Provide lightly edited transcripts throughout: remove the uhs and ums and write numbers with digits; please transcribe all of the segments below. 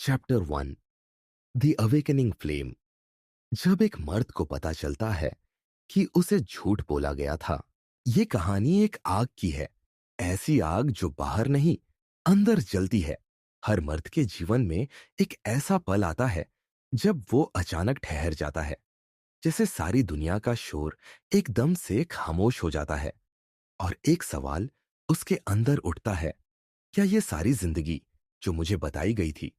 Chapter 1। The awakening flame. जब एक मर्द को पता चलता है कि उसे झूठ बोला गया था। ये कहानी एक आग की है। ऐसी आग जो बाहर नहीं, अंदर जलती है। हर मर्द के जीवन में एक ऐसा पल आता है जब वो अचानक ठहर जाता है, जैसे सारी दुनिया का शोर एकदम से खामोश हो जाता है। और एक सवाल उसके अंदर उठता है, क्या ये सारी जिंदगी जो मुझे बताई गई थी,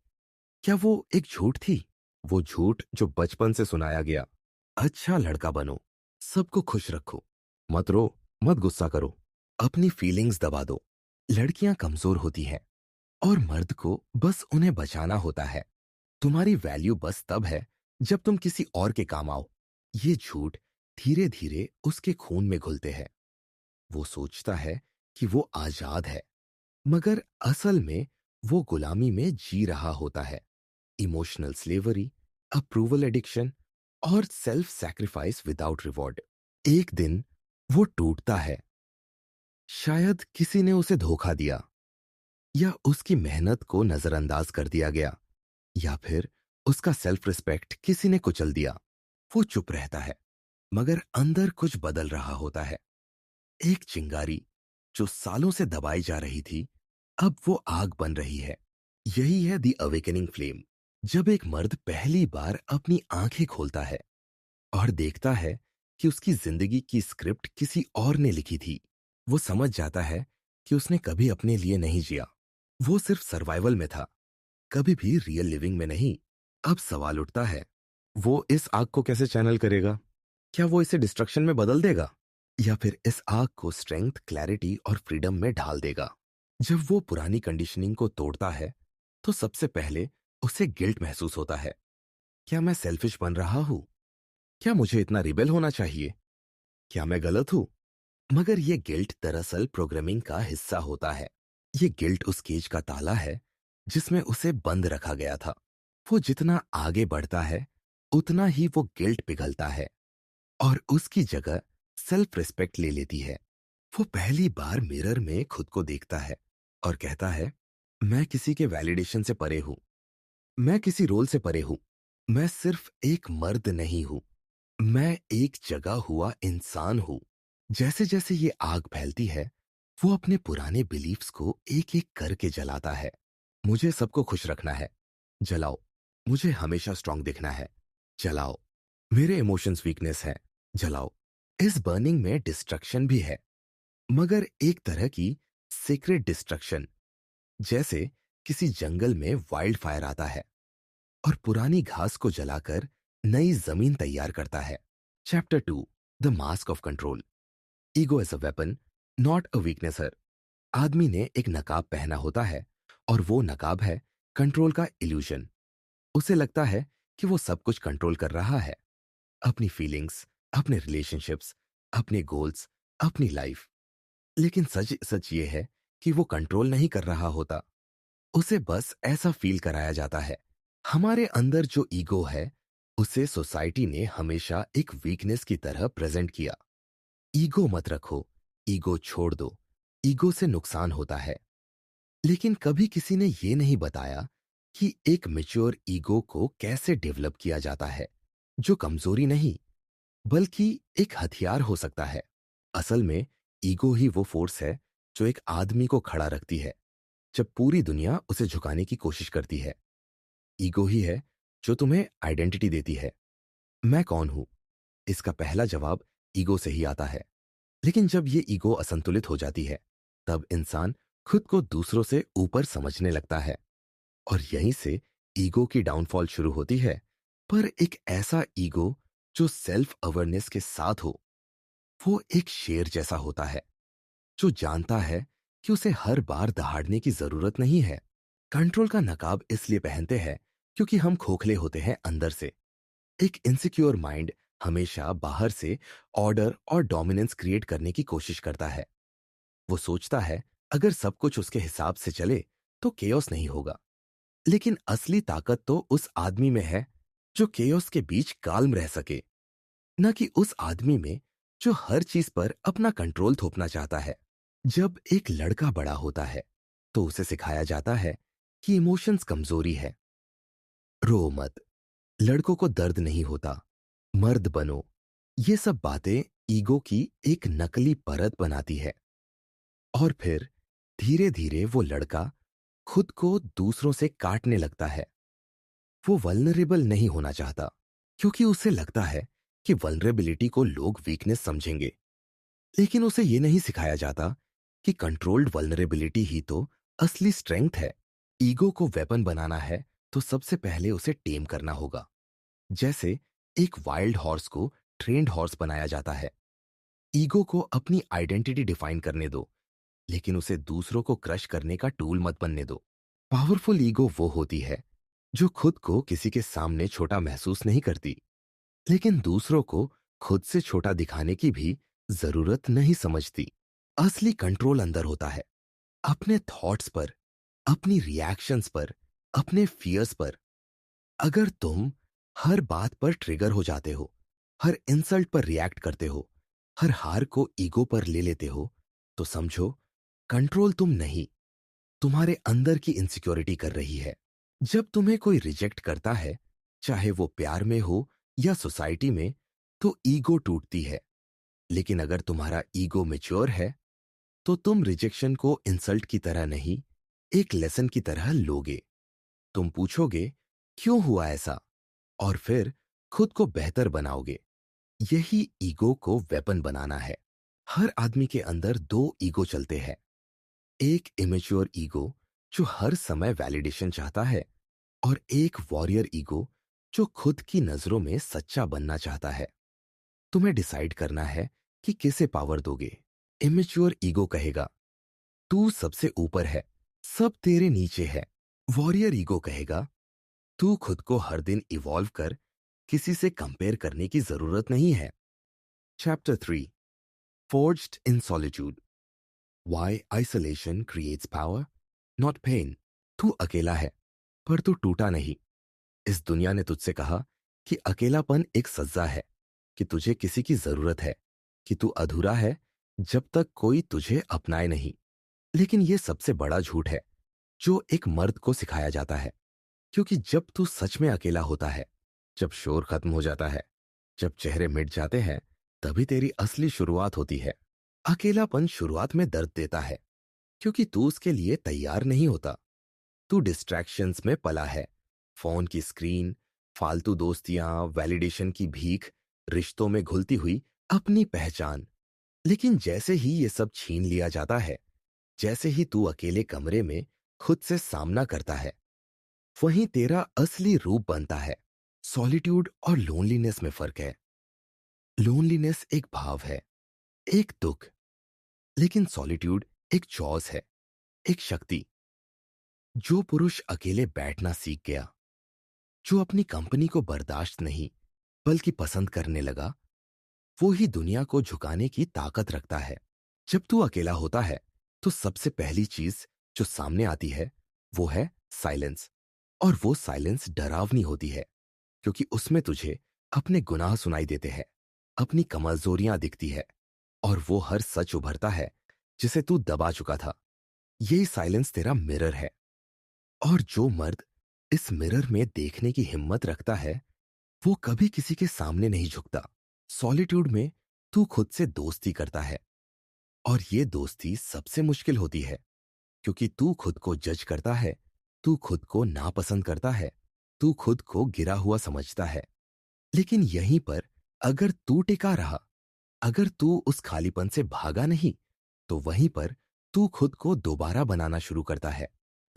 क्या वो एक झूठ थी? वो झूठ जो बचपन से सुनाया गया, अच्छा लड़का बनो, सबको खुश रखो, मत रो, मत गुस्सा करो, अपनी फीलिंग्स दबा दो। लड़कियां कमजोर होती हैं और मर्द को बस उन्हें बचाना होता है। तुम्हारी वैल्यू बस तब है जब तुम किसी और के काम आओ। ये झूठ धीरे धीरे उसके खून में घुलते हैं। वो सोचता है कि वो आजाद है, मगर असल में वो गुलामी में जी रहा होता है। इमोशनल स्लेवरी, अप्रूवल एडिक्शन और सेल्फ सैक्रिफाइस विदाउट रिवॉर्ड। एक दिन वो टूटता है। शायद किसी ने उसे धोखा दिया, या उसकी मेहनत को नजरअंदाज कर दिया गया, या फिर उसका सेल्फ रिस्पेक्ट किसी ने कुचल दिया। वो चुप रहता है, मगर अंदर कुछ बदल रहा होता है। एक चिंगारी जो सालों से दबाई जा रही थी, अब वो आग बन रही है। यही है द अवेकनिंग फ्लेम। जब एक मर्द पहली बार अपनी आंखें खोलता है और देखता है कि उसकी जिंदगी की स्क्रिप्ट किसी और ने लिखी थी, वो समझ जाता है कि उसने कभी अपने लिए नहीं जिया। वो सिर्फ सर्वाइवल में था, कभी भी रियल लिविंग में नहीं। अब सवाल उठता है, वो इस आग को कैसे चैनल करेगा? क्या वो इसे डिस्ट्रक्शन में बदल देगा, या फिर इस आग को स्ट्रेंथ, क्लैरिटी और फ्रीडम में ढाल देगा? जब वो पुरानी कंडीशनिंग को तोड़ता है, तो सबसे पहले उसे गिल्ट महसूस होता है। क्या मैं सेल्फिश बन रहा हूं? क्या मुझे इतना रिबेल होना चाहिए? क्या मैं गलत हूं? मगर ये गिल्ट दरअसल प्रोग्रामिंग का हिस्सा होता है। ये गिल्ट उस केज का ताला है जिसमें उसे बंद रखा गया था। वो जितना आगे बढ़ता है, उतना ही वो गिल्ट पिघलता है और उसकी जगह सेल्फ रिस्पेक्ट ले लेती है। वो पहली बार मिरर में खुद को देखता है और कहता है, मैं किसी के वैलिडेशन से परे हूं, मैं किसी रोल से परे हूं, मैं सिर्फ एक मर्द नहीं हूं, मैं एक जगा हुआ इंसान हूं। जैसे जैसे ये आग फैलती है, वो अपने पुराने बिलीफ्स को एक एक करके जलाता है। मुझे सबको खुश रखना है, जलाओ। मुझे हमेशा स्ट्रांग दिखना है, जलाओ। मेरे इमोशंस वीकनेस है, जलाओ। इस बर्निंग में डिस्ट्रक्शन भी है, मगर एक तरह की सीक्रेट डिस्ट्रक्शन। जैसे किसी जंगल में वाइल्ड फायर आता है और पुरानी घास को जलाकर नई जमीन तैयार करता है। Chapter 2। The mask of control. Ego as a weapon, not a weakness. आदमी ने एक नकाब पहना होता है, और वो नकाब है कंट्रोल का इल्यूजन। उसे लगता है कि वो सब कुछ कंट्रोल कर रहा है, अपनी फीलिंग्स, अपने रिलेशनशिप्स, अपने गोल्स, अपनी लाइफ। लेकिन सच सच ये है कि वो कंट्रोल नहीं कर रहा होता। उसे बस ऐसा फील कराया जाता है। हमारे अंदर जो ईगो है, उसे सोसाइटी ने हमेशा एक वीकनेस की तरह प्रेजेंट किया। ईगो मत रखो, ईगो छोड़ दो, ईगो से नुकसान होता है। लेकिन कभी किसी ने ये नहीं बताया कि एक मैच्योर ईगो को कैसे डेवलप किया जाता है, जो कमजोरी नहीं, बल्कि एक हथियार हो सकता है। असल में ईगो ही वो फोर्स है जो एक आदमी को खड़ा रखती है जब पूरी दुनिया उसे झुकाने की कोशिश करती है। ईगो ही है जो तुम्हें आइडेंटिटी देती है। मैं कौन हूं? इसका पहला जवाब ईगो से ही आता है। लेकिन जब ये ईगो असंतुलित हो जाती है, तब इंसान खुद को दूसरों से ऊपर समझने लगता है, और यहीं से ईगो की डाउनफॉल शुरू होती है। पर एक ऐसा ईगो जो सेल्फ अवेयरनेस के साथ हो, वो एक शेर जैसा होता है, जो जानता है कि उसे हर बार दहाड़ने की जरूरत नहीं है। कंट्रोल का नकाब इसलिए पहनते हैं क्योंकि हम खोखले होते हैं अंदर से। एक इनसिक्योर माइंड हमेशा बाहर से ऑर्डर और डोमिनेंस क्रिएट करने की कोशिश करता है। वो सोचता है, अगर सब कुछ उसके हिसाब से चले तो केओस नहीं होगा। लेकिन असली ताकत तो उस आदमी में है जो केओस के बीच काल्म रह सके, न कि उस आदमी में जो हर चीज पर अपना कंट्रोल थोपना चाहता है। जब एक लड़का बड़ा होता है, तो उसे सिखाया जाता है कि इमोशंस कमजोरी है, रो मत, लड़कों को दर्द नहीं होता, मर्द बनो। ये सब बातें ईगो की एक नकली परत बनाती है। और फिर धीरे धीरे वो लड़का खुद को दूसरों से काटने लगता है। वो वल्नरेबल नहीं होना चाहता, क्योंकि उसे लगता है कि वल्नरेबिलिटी को लोग वीकनेस समझेंगे। लेकिन उसे ये नहीं सिखाया जाता कि कंट्रोल्ड वल्नरेबिलिटी ही तो असली स्ट्रेंथ है। ईगो को वेपन बनाना है तो सबसे पहले उसे टेम करना होगा। जैसे एक वाइल्ड हॉर्स को ट्रेन्ड हॉर्स बनाया जाता है। ईगो को अपनी आइडेंटिटी डिफाइन करने दो, लेकिन उसे दूसरों को क्रश करने का टूल मत बनने दो। पावरफुल ईगो वो होती है जो खुद को किसी के सामने छोटा महसूस नहीं करती, लेकिन दूसरों को खुद से छोटा दिखाने की भी जरूरत नहीं समझती। असली कंट्रोल अंदर होता है, अपने थॉट्स पर, अपनी रिएक्शंस पर, अपने फियर्स पर। अगर तुम हर बात पर ट्रिगर हो जाते हो, हर इंसल्ट पर रिएक्ट करते हो, हर हार को ईगो पर ले लेते हो, तो समझो कंट्रोल तुम नहीं, तुम्हारे अंदर की इनसिक्योरिटी कर रही है। जब तुम्हें कोई रिजेक्ट करता है, चाहे वो प्यार में हो या सोसाइटी में, तो ईगो टूटती है। लेकिन अगर तुम्हारा ईगो मैच्योर है, तो तुम रिजेक्शन को इंसल्ट की तरह नहीं, एक लेसन की तरह लोगे। तुम पूछोगे क्यों हुआ ऐसा, और फिर खुद को बेहतर बनाओगे। यही ईगो को वेपन बनाना है। हर आदमी के अंदर दो ईगो चलते हैं। एक इमेच्योर ईगो जो हर समय वैलिडेशन चाहता है, और एक वॉरियर ईगो जो खुद की नजरों में सच्चा बनना चाहता है। तुम्हें डिसाइड करना है कि किसे पावर दोगे। इमेच्योर ईगो कहेगा तू सबसे ऊपर है, सब तेरे नीचे है। वॉरियर ईगो कहेगा तू खुद को हर दिन इवॉल्व कर, किसी से कंपेयर करने की जरूरत नहीं है। Chapter 3, forged in solitude. Why isolation creates power, not pain. तू अकेला है, पर तू टूटा नहीं। इस दुनिया ने तुझसे कहा कि अकेलापन एक सज्जा है, कि तुझे किसी की जरूरत है, कि तू अधूरा है जब तक कोई तुझे अपनाए नहीं। लेकिन यह सबसे बड़ा झूठ है जो एक मर्द को सिखाया जाता है। क्योंकि जब तू सच में अकेला होता है, जब शोर खत्म हो जाता है, जब चेहरे मिट जाते हैं, तभी तेरी असली शुरुआत होती है। अकेलापन शुरुआत में दर्द देता है, क्योंकि तू उसके लिए तैयार नहीं होता। तू डिस्ट्रैक्शंस में पला है, फोन की स्क्रीन, फालतू दोस्तियां, वैलिडेशन की भीख, रिश्तों में घुलती हुई अपनी पहचान। लेकिन जैसे ही ये सब छीन लिया जाता है, जैसे ही तू अकेले कमरे में खुद से सामना करता है, वहीं तेरा असली रूप बनता है। सॉलिट्यूड और लोनलीनेस में फर्क है। लोनलीनेस एक भाव है, एक दुख। लेकिन सॉलिट्यूड एक चॉइस है, एक शक्ति। जो पुरुष अकेले बैठना सीख गया, जो अपनी कंपनी को बर्दाश्त नहीं बल्कि पसंद करने लगा, वो ही दुनिया को झुकाने की ताकत रखता है। जब तू अकेला होता है, तो सबसे पहली चीज जो सामने आती है वो है साइलेंस। और वो साइलेंस डरावनी होती है, क्योंकि उसमें तुझे अपने गुनाह सुनाई देते हैं, अपनी कमजोरियां दिखती है, और वो हर सच उभरता है जिसे तू दबा चुका था। यही साइलेंस तेरा मिरर है। और जो मर्द इस मिरर में देखने की हिम्मत रखता है, वो कभी किसी के सामने नहीं झुकता। सॉलिट्यूड में तू खुद से दोस्ती करता है, और ये दोस्ती सबसे मुश्किल होती है, क्योंकि तू खुद को जज करता है, तू खुद को नापसंद करता है, तू खुद को गिरा हुआ समझता है। लेकिन यहीं पर अगर तू टिका रहा, अगर तू उस खालीपन से भागा नहीं, तो वहीं पर तू खुद को दोबारा बनाना शुरू करता है।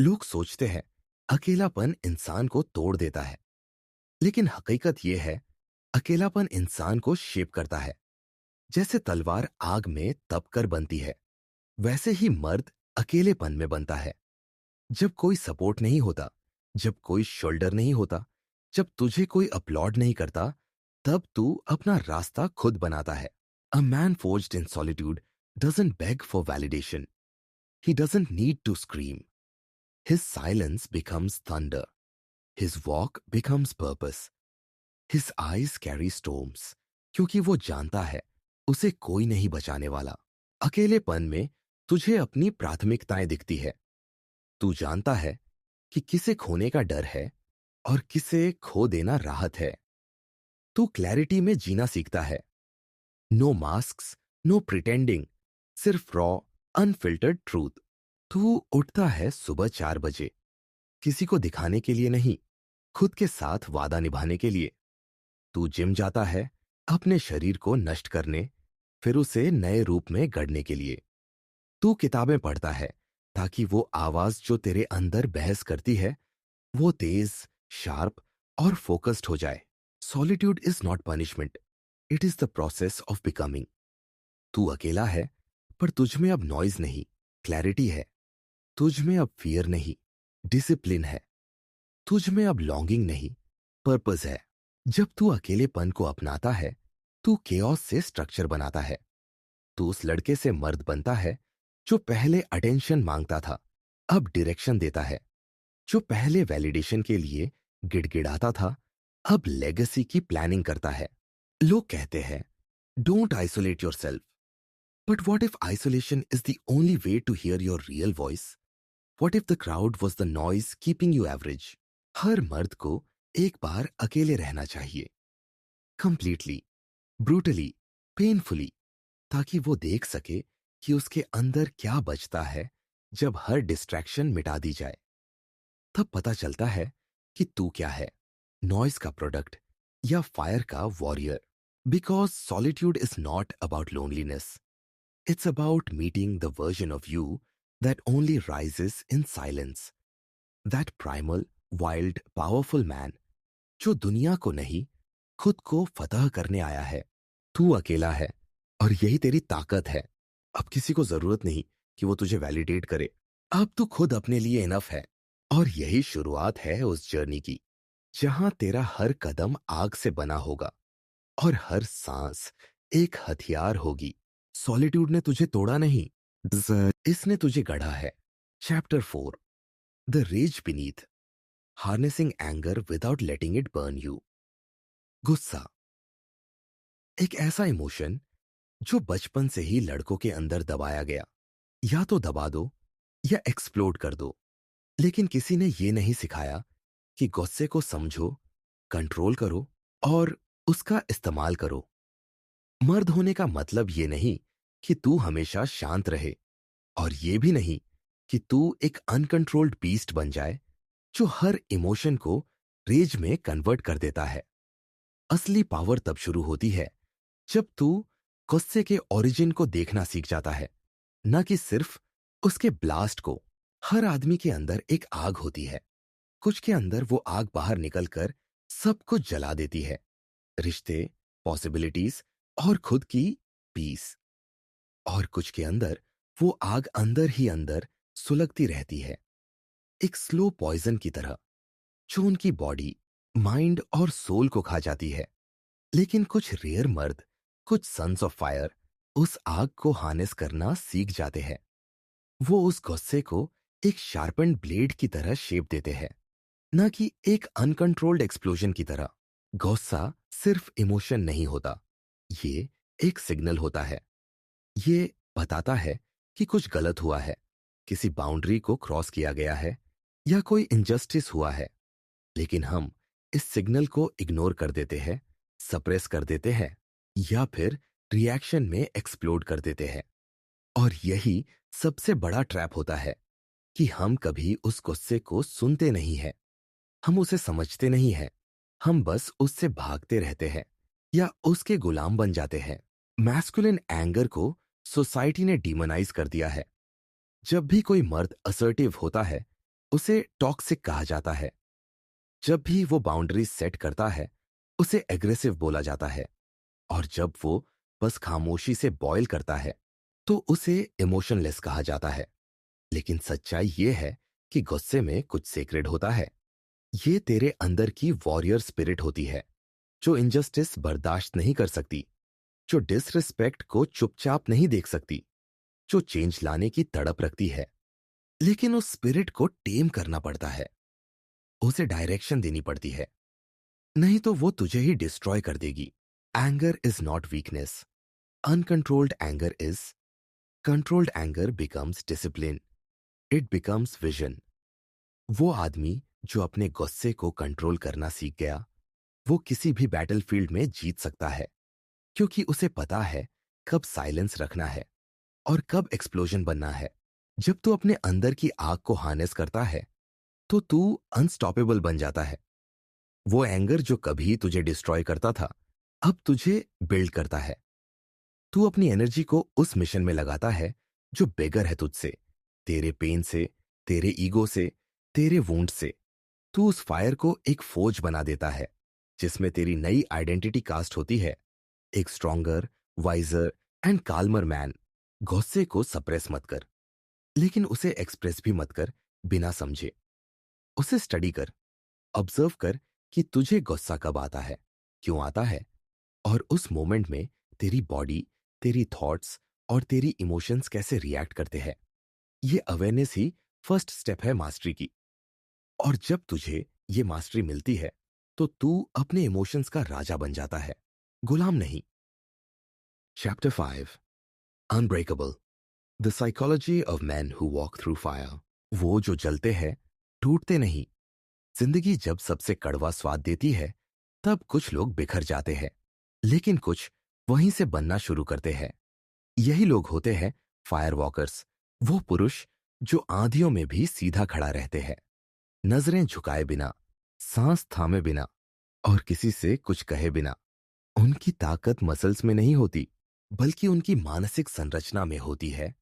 लोग सोचते हैं अकेलापन इंसान को तोड़ देता है, लेकिन हकीकत यह है अकेलापन इंसान को शेप करता है। जैसे तलवार आग में तपकर बनती है, वैसे ही मर्द अकेलेपन में बनता है। जब कोई सपोर्ट नहीं होता, जब कोई शोल्डर नहीं होता, जब तुझे कोई अपलॉड नहीं करता, तब तू अपना रास्ता खुद बनाता है। A man forged in solitude doesn't beg for validation, he doesn't need to scream. His silence becomes thunder, his walk becomes purpose, his eyes carry storms. क्योंकि वो जानता है उसे कोई नहीं बचाने वाला। अकेलेपन में तुझे अपनी प्राथमिकताएं दिखती है। तू जानता है कि किसे खोने का डर है, और किसे खो देना राहत है। तू क्लैरिटी में जीना सीखता है। नो मास्क्स, नो प्रिटेंडिंग, सिर्फ रॉ, अनफिल्टर्ड ट्रूथ। तू उठता है सुबह 4 बजे, किसी को दिखाने के लिए नहीं, खुद के साथ वादा निभाने के लिए। तू जिम जाता है अपने शरीर को नष्ट करने, फिर उसे नए रूप में गढ़ने के लिए। तू किताबें पढ़ता है ताकि वो आवाज जो तेरे अंदर बहस करती है वो तेज, शार्प और फोकस्ड हो जाए। Solitude is not punishment, it is the process of becoming. तू अकेला है, पर तुझ में अब नॉइज नहीं, क्लैरिटी है। तुझ में अब फियर नहीं, डिसिप्लिन है। तुझ में अब लॉन्गिंग नहीं, पर्पस है। जब तू अकेलेपन को अपनाता है, तू केओस से स्ट्रक्चर बनाता है। तू उस लड़के से मर्द बनता है जो पहले अटेंशन मांगता था, अब डायरेक्शन देता है। जो पहले वैलिडेशन के लिए गिड़गिड़ाता था, अब लेगेसी की प्लानिंग करता है। लोग कहते हैं, don't isolate your self, but what if isolation is the only way to hear your real voice? What if the crowd was the noise keeping you average? हर मर्द को एक बार अकेले रहना चाहिए, कंप्लीटली, ब्रूटली, पेनफुली, ताकि वो देख सके कि उसके अंदर क्या बचता है जब हर डिस्ट्रैक्शन मिटा दी जाए। तब पता चलता है कि तू क्या है, नॉइज का प्रोडक्ट या फायर का warrior. Because solitude is not about loneliness, it's about meeting the version of you that only rises in silence, that primal, wild, powerful man जो दुनिया को नहीं, खुद को फतह करने आया है। तू अकेला है और यही तेरी ताकत है। अब किसी को जरूरत नहीं कि वो तुझे वैलिडेट करे। अब तू खुद अपने लिए इनफ है। और यही शुरुआत है उस जर्नी की, जहां तेरा हर कदम आग से बना होगा और हर सांस एक हथियार होगी। सॉलिट्यूड ने तुझे तोड़ा नहीं, इसने तुझे गढ़ा है। Chapter 4, the rage beneath, harnessing anger without letting it burn you. गुस्सा एक ऐसा इमोशन जो बचपन से ही लड़कों के अंदर दबाया गया। या तो दबा दो या एक्सप्लोड कर दो, लेकिन किसी ने यह नहीं सिखाया कि गुस्से को समझो, कंट्रोल करो और उसका इस्तेमाल करो। मर्द होने का मतलब ये नहीं कि तू हमेशा शांत रहे, और ये भी नहीं कि तू एक अनकंट्रोल्ड बीस्ट बन जाए जो हर इमोशन को रेज में कन्वर्ट कर देता है। असली पावर तब शुरू होती है जब तू गुस्से के ओरिजिन को देखना सीख जाता है, न कि सिर्फ उसके ब्लास्ट को। हर आदमी के अंदर एक आग होती है, कुछ के अंदर वो आग बाहर निकलकर सब कुछ जला देती है, रिश्ते, पॉसिबिलिटीज और खुद की पीस। और कुछ के अंदर वो आग अंदर ही अंदर सुलगती रहती है, एक स्लो पॉइजन की तरह, जो उनकी बॉडी, माइंड और सोल को खा जाती है। लेकिन कुछ रेयर मर्द, कुछ सन्स ऑफ फायर, उस आग को हार्नेस करना सीख जाते हैं। वो उस गुस्से को एक शार्पेंड ब्लेड की तरह शेप देते हैं, न कि एक अनकंट्रोल्ड एक्सप्लोजन की तरह। गुस्सा सिर्फ इमोशन नहीं होता, ये एक सिग्नल होता है। ये बताता है कि कुछ गलत हुआ है, किसी बाउंड्री को क्रॉस किया गया है या कोई इनजस्टिस हुआ है। लेकिन हम इस सिग्नल को इग्नोर कर देते हैं, सप्रेस कर देते हैं या फिर रिएक्शन में एक्सप्लोड कर देते हैं। और यही सबसे बड़ा ट्रैप होता है कि हम कभी उस गुस्से को सुनते नहीं हैं, हम उसे समझते नहीं हैं, हम बस उससे भागते रहते हैं या उसके गुलाम बन जाते हैं। मैस्कुलिन एंगर को सोसाइटी ने डीमोनाइज कर दिया है। जब भी कोई मर्द असर्टिव होता है, उसे टॉक्सिक कहा जाता है। जब भी वो बाउंड्रीज सेट करता है, उसे एग्रेसिव बोला जाता है। और जब वो बस खामोशी से बॉयल करता है, तो उसे इमोशनलेस कहा जाता है। लेकिन सच्चाई ये है कि गुस्से में कुछ सेक्रेड होता है। ये तेरे अंदर की वॉरियर स्पिरिट होती है, जो इनजस्टिस बर्दाश्त नहीं कर सकती, जो डिसरिस्पेक्ट को चुपचाप नहीं देख सकती, जो चेंज लाने की तड़प रखती है। लेकिन उस स्पिरिट को टेम करना पड़ता है, उसे डायरेक्शन देनी पड़ती है, नहीं तो वो तुझे ही डिस्ट्रॉय कर देगी। Anger is not weakness, uncontrolled anger is. Controlled anger becomes discipline, it becomes vision. वो आदमी जो अपने गुस्से को कंट्रोल करना सीख गया, वो किसी भी बैटलफील्ड में जीत सकता है, क्योंकि उसे पता है कब साइलेंस रखना है और कब एक्सप्लोजन बनना है। जब तू अपने अंदर की आग को हार्नेस करता है, तो तू अनस्टॉपेबल बन जाता है। वो एंगर जो कभी तुझे डिस्ट्रॉय करता था, अब तुझे बिल्ड करता है। तू अपनी एनर्जी को उस मिशन में लगाता है जो बेगर है तुझसे, तेरे पेन से, तेरे ईगो से, तेरे वुंड से। तू उस फायर को एक फौज बना देता है, जिसमें तेरी नई आइडेंटिटी कास्ट होती है, एक स्ट्रॉन्गर, वाइजर एंड काल्मर मैन। गुस्से को सप्रेस मत कर, लेकिन उसे एक्सप्रेस भी मत कर बिना समझे। उसे स्टडी कर, ऑब्जर्व कर कि तुझे गुस्सा कब आता है, क्यों आता है, और उस मोमेंट में तेरी बॉडी, तेरी थॉट्स और तेरी इमोशंस कैसे रिएक्ट करते हैं। ये अवेयरनेस ही फर्स्ट स्टेप है मास्टरी की। और जब तुझे ये मास्टरी मिलती है, तो तू अपने इमोशंस का राजा बन जाता है, गुलाम नहीं। Chapter 5, unbreakable, the psychology of man who walk through fire. वो जो जलते हैं, टूटते नहीं। जिंदगी जब सबसे कड़वा स्वाद देती है, तब कुछ लोग बिखर जाते हैं, लेकिन कुछ वहीं से बनना शुरू करते हैं। यही लोग होते हैं फायर वॉकर्स, वो पुरुष जो आंधियों में भी सीधा खड़ा रहते हैं, नजरें झुकाए बिना, सांस थामे बिना और किसी से कुछ कहे बिना। उनकी ताकत मसल्स में नहीं होती, बल्कि उनकी मानसिक संरचना में होती है।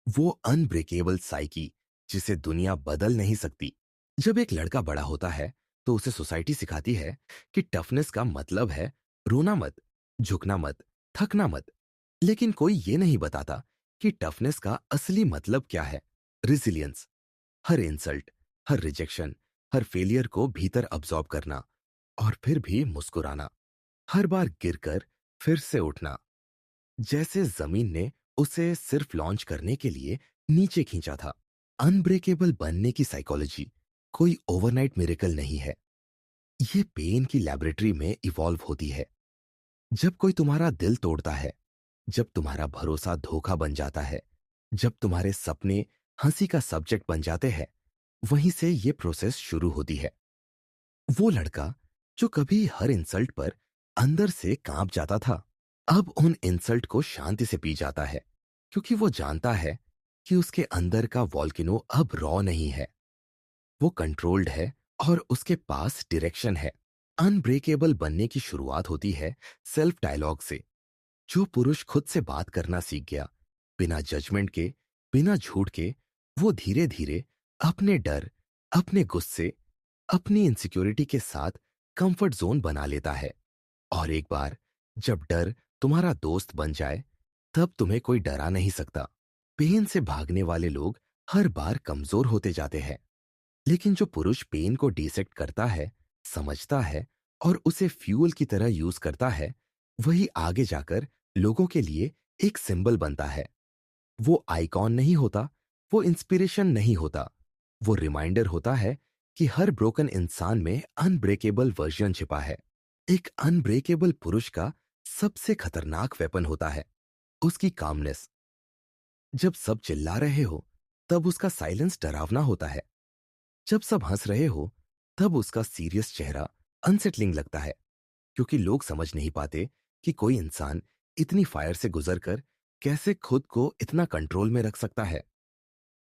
वो अनब्रेकेबल साइकी जिसे दुनिया बदल नहीं सकती। जब एक लड़का बड़ा होता है, तो उसे सोसाइटी सिखाती है कि टफनेस का मतलब है रोना मत, झुकना मत, थकना मत। लेकिन कोई ये नहीं बताता कि टफनेस का असली मतलब क्या है। रिजिलियंस, हर इंसल्ट, हर रिजेक्शन, हर फेलियर को भीतर अब्सॉर्ब करना और फिर भी मुस्कुराना, हर बार गिरकर फिर से उठना, जैसे जमीन ने उसे सिर्फ लॉन्च करने के लिए नीचे खींचा था। अनब्रेकेबल बनने की साइकोलॉजी कोई ओवरनाइट मिरेकल नहीं है। ये पेन की लैबोरेटरी में इवॉल्व होती है। जब कोई तुम्हारा दिल तोड़ता है, जब तुम्हारा भरोसा धोखा बन जाता है, जब तुम्हारे सपने हंसी का सब्जेक्ट बन जाते हैं, वहीं से ये प्रोसेस शुरू होती है। वो लड़का जो कभी हर इंसल्ट पर अंदर से कांप जाता था, अब उन इंसल्ट को शांति से पी जाता है, क्योंकि वो जानता है कि उसके अंदर का वॉल्केनो अब रॉ नहीं है, वो कंट्रोल्ड है और उसके पास डायरेक्शन है। अनब्रेकेबल बनने की शुरुआत होती है सेल्फ डायलॉग से। जो पुरुष खुद से बात करना सीख गया, बिना जजमेंट के, बिना झूठ के, वो धीरे धीरे अपने डर, अपने गुस्से, अपनी इनसिक्योरिटी के साथ कंफर्ट जोन बना लेता है। और एक बार जब डर तुम्हारा दोस्त बन जाए, तब तुम्हें कोई डरा नहीं सकता। पेन से भागने वाले लोग हर बार कमजोर होते जाते हैं, लेकिन जो पुरुष पेन को डिसेक्ट करता है, समझता है और उसे फ्यूल की तरह यूज करता है, वही आगे जाकर लोगों के लिए एक सिंबल बनता है। वो आइकॉन नहीं होता, वो इंस्पिरेशन नहीं होता, वो रिमाइंडर होता है कि हर ब्रोकन इंसान में अनब्रेकेबल वर्जन छिपा है। एक अनब्रेकेबल पुरुष का सबसे खतरनाक वेपन होता है उसकी कामनेस। जब सब चिल्ला रहे हो, तब उसका साइलेंस डरावना होता है। जब सब हंस रहे हो, तब उसका सीरियस चेहरा अनसेटलिंग लगता है, क्योंकि लोग समझ नहीं पाते कि कोई इंसान इतनी फायर से गुजरकर कैसे खुद को इतना कंट्रोल में रख सकता है।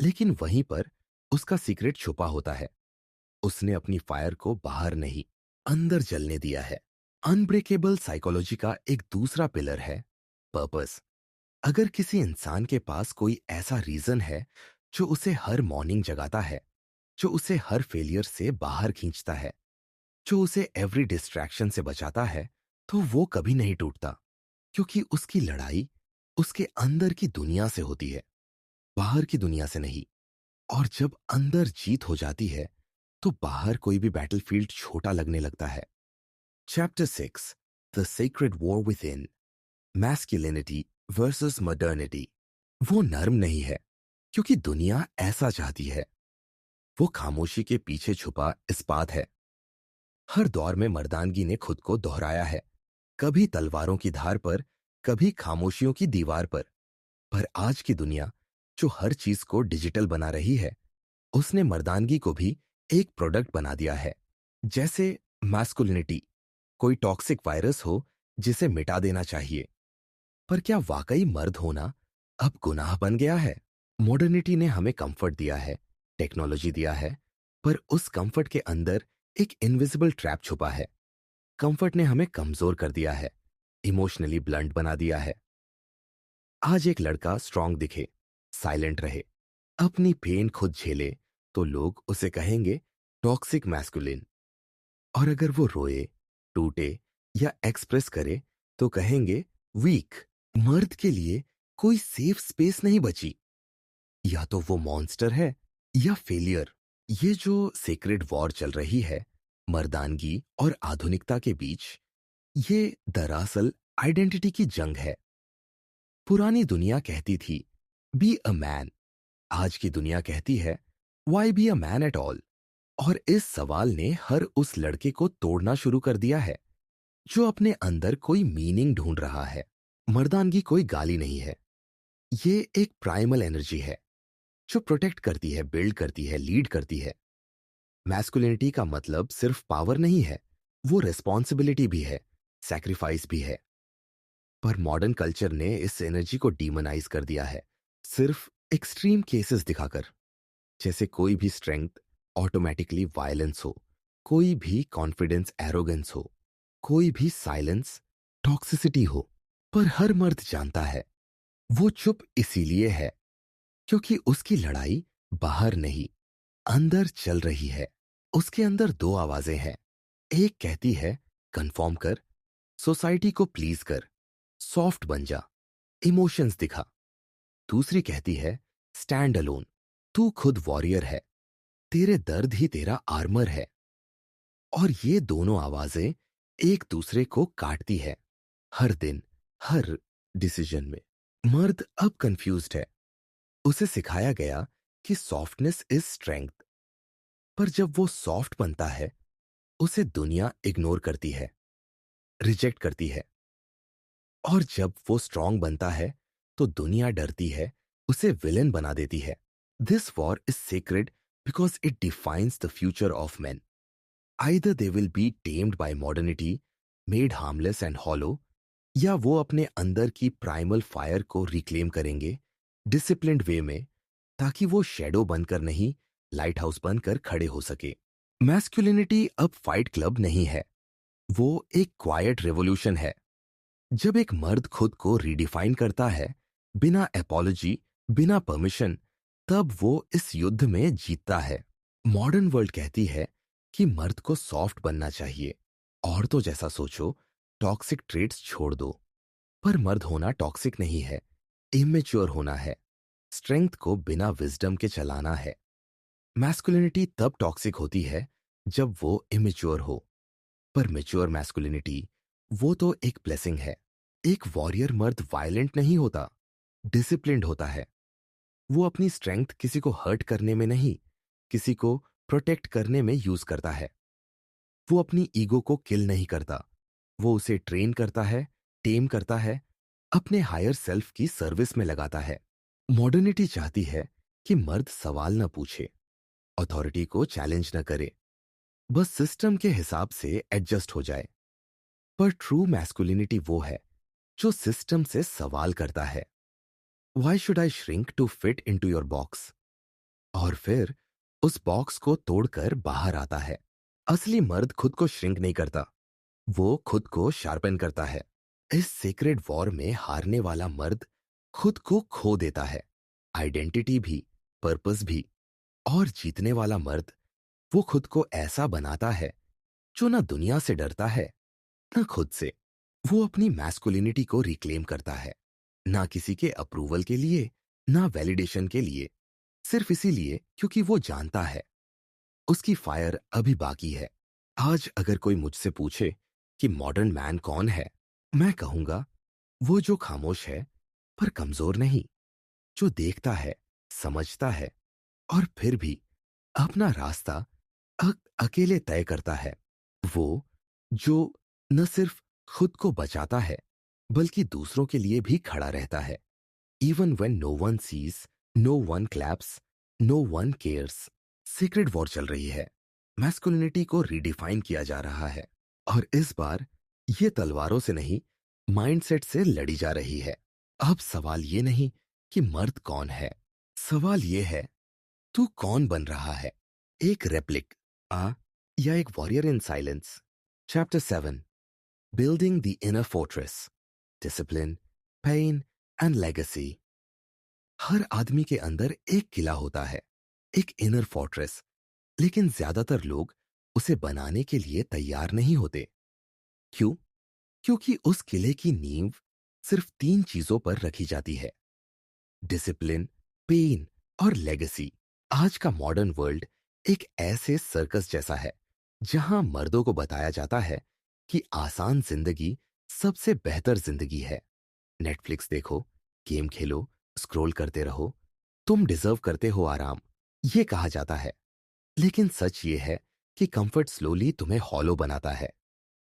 लेकिन वहीं पर उसका सीक्रेट छुपा होता है। उसने अपनी फायर को बाहर नहीं, अंदर जलने दिया है। अनब्रेकेबल साइकोलॉजी का एक दूसरा पिलर है पर्पस। अगर किसी इंसान के पास कोई ऐसा रीजन है जो उसे हर मॉर्निंग जगाता है, जो उसे हर फेलियर से बाहर खींचता है, जो उसे एवरी डिस्ट्रैक्शन से बचाता है, तो वो कभी नहीं टूटता, क्योंकि उसकी लड़ाई उसके अंदर की दुनिया से होती है, बाहर की दुनिया से नहीं। और जब अंदर जीत हो जाती है, तो बाहर कोई भी बैटलफील्ड छोटा लगने लगता है। Chapter 6, the secret war with in, masculinity versus modernity. वो नर्म नहीं है, क्योंकि दुनिया ऐसा चाहती है। वो खामोशी के पीछे छुपा इस्पात है। हर दौर में मर्दानगी ने खुद को दोहराया है, कभी तलवारों की धार पर, कभी खामोशियों की दीवार पर। आज की दुनिया जो हर चीज को डिजिटल बना रही है, उसने मर्दानगी को भी एक प्रोडक्ट बना दिया है, जैसे मैस्कुलिनिटी कोई टॉक्सिक वायरस हो जिसे मिटा देना चाहिए। पर क्या वाकई मर्द होना अब गुनाह बन गया है? मॉडर्निटी ने हमें कंफर्ट दिया है, टेक्नोलॉजी दिया है, पर उस कंफर्ट के अंदर एक इनविजिबल ट्रैप छुपा है। कंफर्ट ने हमें कमजोर कर दिया है, इमोशनली ब्लंट बना दिया है। आज एक लड़का स्ट्रांग दिखे, साइलेंट रहे, अपनी पेन खुद झेले, तो लोग उसे कहेंगे टॉक्सिक मैस्कुलिन। और अगर वो रोए, टूटे या एक्सप्रेस करे, तो कहेंगे वीक। मर्द के लिए कोई सेफ स्पेस नहीं बची। या तो वो मॉन्स्टर है या फेलियर। ये जो सीक्रेट वॉर चल रही है मर्दानगी और आधुनिकता के बीच, ये दरअसल आइडेंटिटी की जंग है। पुरानी दुनिया कहती थी बी अ मैन, आज की दुनिया कहती है why be a man at all. और इस सवाल ने हर उस लड़के को तोड़ना शुरू कर दिया है जो अपने अंदर कोई मीनिंग ढूंढ रहा है। मर्दानगी कोई गाली नहीं है, ये एक प्राइमल एनर्जी है जो प्रोटेक्ट करती है, बिल्ड करती है, लीड करती है। मैस्कुलिनिटी का मतलब सिर्फ पावर नहीं है, वो रिस्पॉन्सिबिलिटी भी है, सैक्रिफाइस भी है। पर मॉडर्न कल्चर ने इस एनर्जी को डीमोनाइज कर दिया है, सिर्फ एक्सट्रीम केसेस दिखाकर। जैसे कोई भी स्ट्रेंथ ऑटोमेटिकली वायलेंस हो, कोई भी कॉन्फिडेंस एरोगेंस हो, कोई भी साइलेंस टॉक्सिसिटी हो। पर हर मर्द जानता है वो चुप इसीलिए है क्योंकि उसकी लड़ाई बाहर नहीं, अंदर चल रही है। उसके अंदर दो आवाजें हैं। एक कहती है कंफॉर्म कर, सोसाइटी को प्लीज कर, सॉफ्ट बन जा, इमोशंस दिखा। दूसरी कहती है स्टैंड अलोन, तू खुद वॉरियर है, तेरे दर्द ही तेरा आर्मर है। और ये दोनों आवाजें एक दूसरे को काटती है, हर दिन, हर डिसीजन में। मर्द अब कंफ्यूज्ड है। उसे सिखाया गया कि सॉफ्टनेस इज स्ट्रेंथ, पर जब वो सॉफ्ट बनता है उसे दुनिया इग्नोर करती है, रिजेक्ट करती है। और जब वो स्ट्रांग बनता है तो दुनिया डरती है, उसे विलेन बना देती है। This war is secret because it defines the future of men. Either they will be tamed by modernity, made harmless and hollow, या वो अपने अंदर की प्राइमल फायर को रिक्लेम करेंगे डिसिप्लिन्ड वे में, ताकि वो शेडो बनकर नहीं, लाइट हाउस बनकर खड़े हो सके। मैस्कुलिनिटी अब फाइट क्लब नहीं है, वो एक क्वाइट रेवोल्यूशन है। जब एक मर्द खुद को रिडिफाइन करता है, बिना एपोलॉजी, बिना परमिशन, तब वो इस युद्ध में जीतता है। मॉडर्न वर्ल्ड कहती है कि मर्द को सॉफ्ट बनना चाहिए, औरतों जैसा सोचो, टॉक्सिक ट्रेट्स छोड़ दो। पर मर्द होना टॉक्सिक नहीं है, इमेच्योर होना है, स्ट्रेंथ को बिना विजडम के चलाना है। मैस्कुलिनिटी तब टॉक्सिक होती है जब वो इमेच्योर हो, पर मैच्योर मैस्कुलिनिटी वो तो एक ब्लेसिंग है। एक वॉरियर मर्द वायलेंट नहीं होता, डिसिप्लिन्ड होता है। वो अपनी स्ट्रेंथ किसी को हर्ट करने में नहीं, किसी को प्रोटेक्ट करने में यूज करता है। वो अपनी ईगो को किल नहीं करता, वो उसे ट्रेन करता है, टेम करता है, अपने हायर सेल्फ की सर्विस में लगाता है। मॉडर्निटी चाहती है कि मर्द सवाल न पूछे, अथॉरिटी को चैलेंज न करे, बस सिस्टम के हिसाब से एडजस्ट हो जाए। पर ट्रू मैस्कुलिनिटी वो है जो सिस्टम से सवाल करता है, why should I shrink to fit into your box? और फिर उस बॉक्स को तोड़कर बाहर आता है। असली मर्द खुद को श्रिंक नहीं करता, वो खुद को शार्पन करता है। इस सीक्रेट वॉर में हारने वाला मर्द खुद को खो देता है, आइडेंटिटी भी, पर्पस भी। और जीतने वाला मर्द वो खुद को ऐसा बनाता है जो ना दुनिया से डरता है, ना खुद से। वो अपनी मैस्कुलिनिटी को रिक्लेम करता है, ना किसी के अप्रूवल के लिए, ना वैलिडेशन के लिए, सिर्फ इसीलिए क्योंकि वो जानता है उसकी फायर अभी बाकी है। आज अगर कोई मुझसे पूछे कि मॉडर्न मैन कौन है, मैं कहूंगा वो जो खामोश है पर कमजोर नहीं, जो देखता है, समझता है और फिर भी अपना रास्ता अकेले तय करता है। वो जो न सिर्फ खुद को बचाता है बल्कि दूसरों के लिए भी खड़ा रहता है। Even when no one sees, no one claps, no one cares. Secret war चल रही है मैस्कुलिनिटी को रिडिफाइन किया जा रहा है और इस बार ये तलवारों से नहीं, माइंडसेट से लड़ी जा रही है। अब सवाल ये नहीं कि मर्द कौन है, सवाल ये है तू कौन बन रहा है। एक रेप्लिक आ या एक warrior in silence. Chapter 7, building the inner fortress, discipline, pain and legacy. हर आदमी के अंदर एक किला होता है, एक इनर फोर्ट्रेस, लेकिन ज्यादातर लोग उसे बनाने के लिए तैयार नहीं होते। क्यों? क्योंकि उस किले की नींव सिर्फ 3 चीजों पर रखी जाती है, डिसिप्लिन, पेन और लेगेसी। आज का मॉडर्न वर्ल्ड एक ऐसे सर्कस जैसा है जहां मर्दों को बताया जाता है कि आसान जिंदगी सबसे बेहतर जिंदगी है। नेटफ्लिक्स देखो, गेम खेलो, स्क्रॉल करते रहो, तुम डिजर्व करते हो आराम, ये कहा जाता है। लेकिन सच ये है कि कंफर्ट स्लोली तुम्हें हॉलो बनाता है।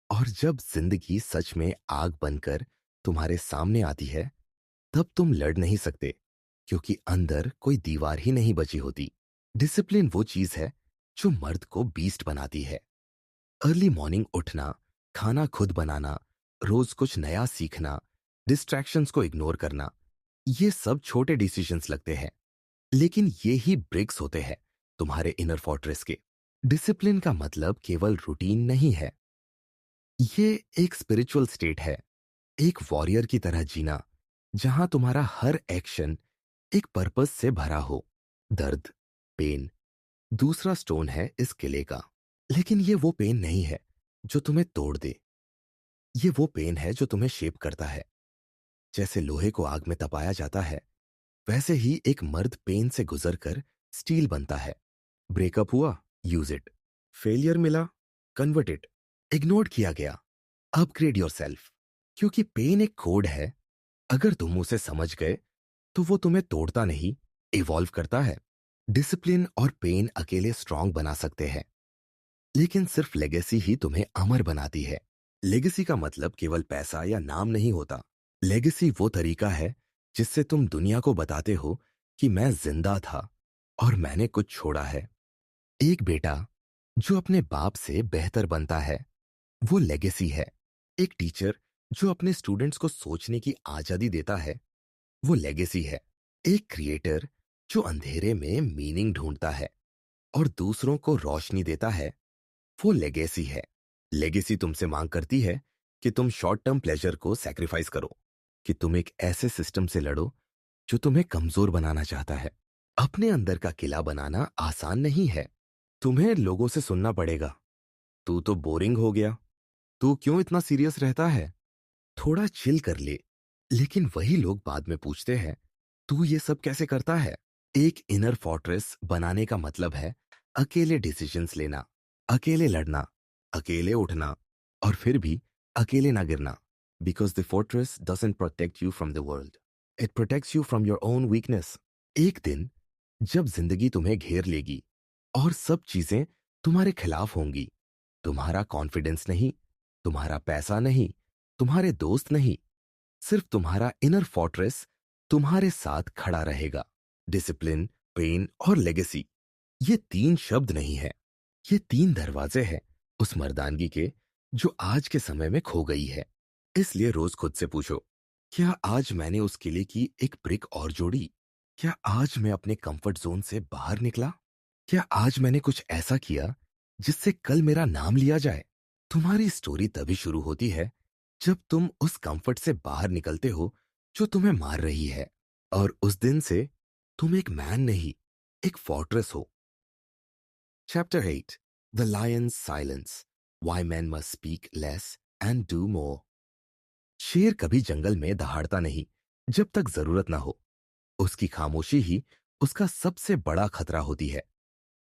और जब जिंदगी सच में आग बनकर तुम्हारे सामने आती है, तब तुम लड़ नहीं सकते, क्योंकि अंदर कोई दीवार ही नहीं बची होती। डिसिप्लिन वो चीज है जो मर्द को बीस्ट बनाती है। अर्ली मॉर्निंग उठना, खाना खुद बनाना, रोज कुछ नया सीखना, डिस्ट्रैक्शंस को इग्नोर करना, ये सब छोटे डिसीजंस लगते हैं, लेकिन ये ही ब्रिक्स होते हैं तुम्हारे इनर फोर्ट्रेस के। डिसिप्लिन का मतलब केवल रूटीन नहीं है, ये एक स्पिरिचुअल स्टेट है, एक वॉरियर की तरह जीना जहां तुम्हारा हर एक्शन एक पर्पस से भरा हो। दर्द, पेन दूसरा स्टोन है इस किले का। लेकिन ये वो पेन नहीं है जो तुम्हें तोड़ दे, ये वो पेन है जो तुम्हें शेप करता है। जैसे लोहे को आग में तपाया जाता है, वैसे ही एक मर्द पेन से गुजरकर स्टील बनता है। ब्रेकअप हुआ, यूज इट। फेलियर मिला, कन्वर्ट इट। इग्नोर किया गया, अपग्रेड योर सेल्फ। क्योंकि पेन एक कोड है, अगर तुम उसे समझ गए तो वो तुम्हें तोड़ता नहीं, इवॉल्व करता है। डिसिप्लिन और पेन अकेले स्ट्रांग बना सकते हैं, लेकिन सिर्फ लेगेसी ही तुम्हें अमर बनाती है। लेगेसी का मतलब केवल पैसा या नाम नहीं होता। लेगेसी वो तरीका है जिससे तुम दुनिया को बताते हो कि मैं जिंदा था और मैंने कुछ छोड़ा है। एक बेटा जो अपने बाप से बेहतर बनता है, वो लेगेसी है। एक टीचर जो अपने स्टूडेंट्स को सोचने की आजादी देता है, वो लेगेसी है। एक क्रिएटर जो अंधेरे में मीनिंग ढूंढता है और दूसरों को रोशनी देता है, वो लेगेसी है। लेगेसी तुमसे मांग करती है कि तुम शॉर्ट टर्म प्लेजर को सैक्रिफाइस करो, कि तुम एक ऐसे सिस्टम से लड़ो जो तुम्हें कमजोर बनाना चाहता है। अपने अंदर का किला बनाना आसान नहीं है। तुम्हें लोगों से सुनना पड़ेगा, तू तो बोरिंग हो गया, तू क्यों इतना सीरियस रहता है, थोड़ा चिल कर ले। लेकिन वही लोग बाद में पूछते हैं, तू ये सब कैसे करता है। एक इनर फोर्ट्रेस बनाने का मतलब है अकेले डिसीजंस लेना, अकेले लड़ना, अकेले उठना और फिर भी अकेले ना गिरना। Because the fortress doesn't protect you from the world, it protects you from your own weakness. एक दिन जब जिंदगी तुम्हें घेर लेगी और सब चीजें तुम्हारे खिलाफ होंगी, तुम्हारा कॉन्फिडेंस नहीं, तुम्हारा पैसा नहीं, तुम्हारे दोस्त नहीं, सिर्फ तुम्हारा इनर फोर्ट्रेस तुम्हारे साथ खड़ा रहेगा। डिसिप्लिन, पेन और लेगेसी, ये 3 शब्द नहीं है, ये 3 दरवाजे हैं उस मर्दानगी के जो आज के समय में खो गई है। इसलिए रोज खुद से पूछो, क्या आज मैंने उस किले की एक ब्रिक और जोड़ी? क्या आज मैं अपने कंफर्ट जोन से बाहर निकला? क्या आज मैंने कुछ ऐसा किया जिससे कल मेरा नाम लिया जाए? तुम्हारी स्टोरी तभी शुरू होती है जब तुम उस कंफर्ट से बाहर निकलते हो जो तुम्हें मार रही है, और उस दिन से तुम एक मैन नहीं, एक फोर्ट्रेस हो। Chapter 8, the Lions silence, why man must speak less and do more. शेर कभी जंगल में दहाड़ता नहीं जब तक जरूरत ना हो। उसकी खामोशी ही उसका सबसे बड़ा खतरा होती है।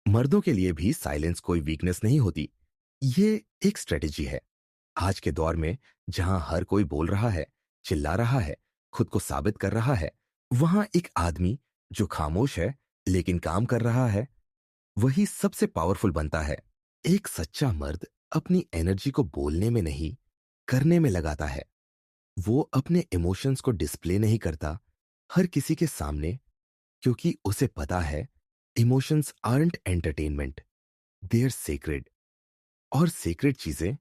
मर्दों के लिए भी साइलेंस कोई वीकनेस नहीं होती, ये एक स्ट्रेटेजी है। आज के दौर में जहां हर कोई बोल रहा है, चिल्ला रहा है, खुद को साबित कर रहा है, वहां एक आदमी जो खामोश है लेकिन काम कर रहा है, वही सबसे पावरफुल बनता है। एक सच्चा मर्द अपनी एनर्जी को बोलने में नहीं, करने में लगाता है। वो अपने इमोशंस को डिस्प्ले नहीं करता हर किसी के सामने, क्योंकि उसे पता है emotions aren't entertainment, they're sacred. और सेक्रेड चीजें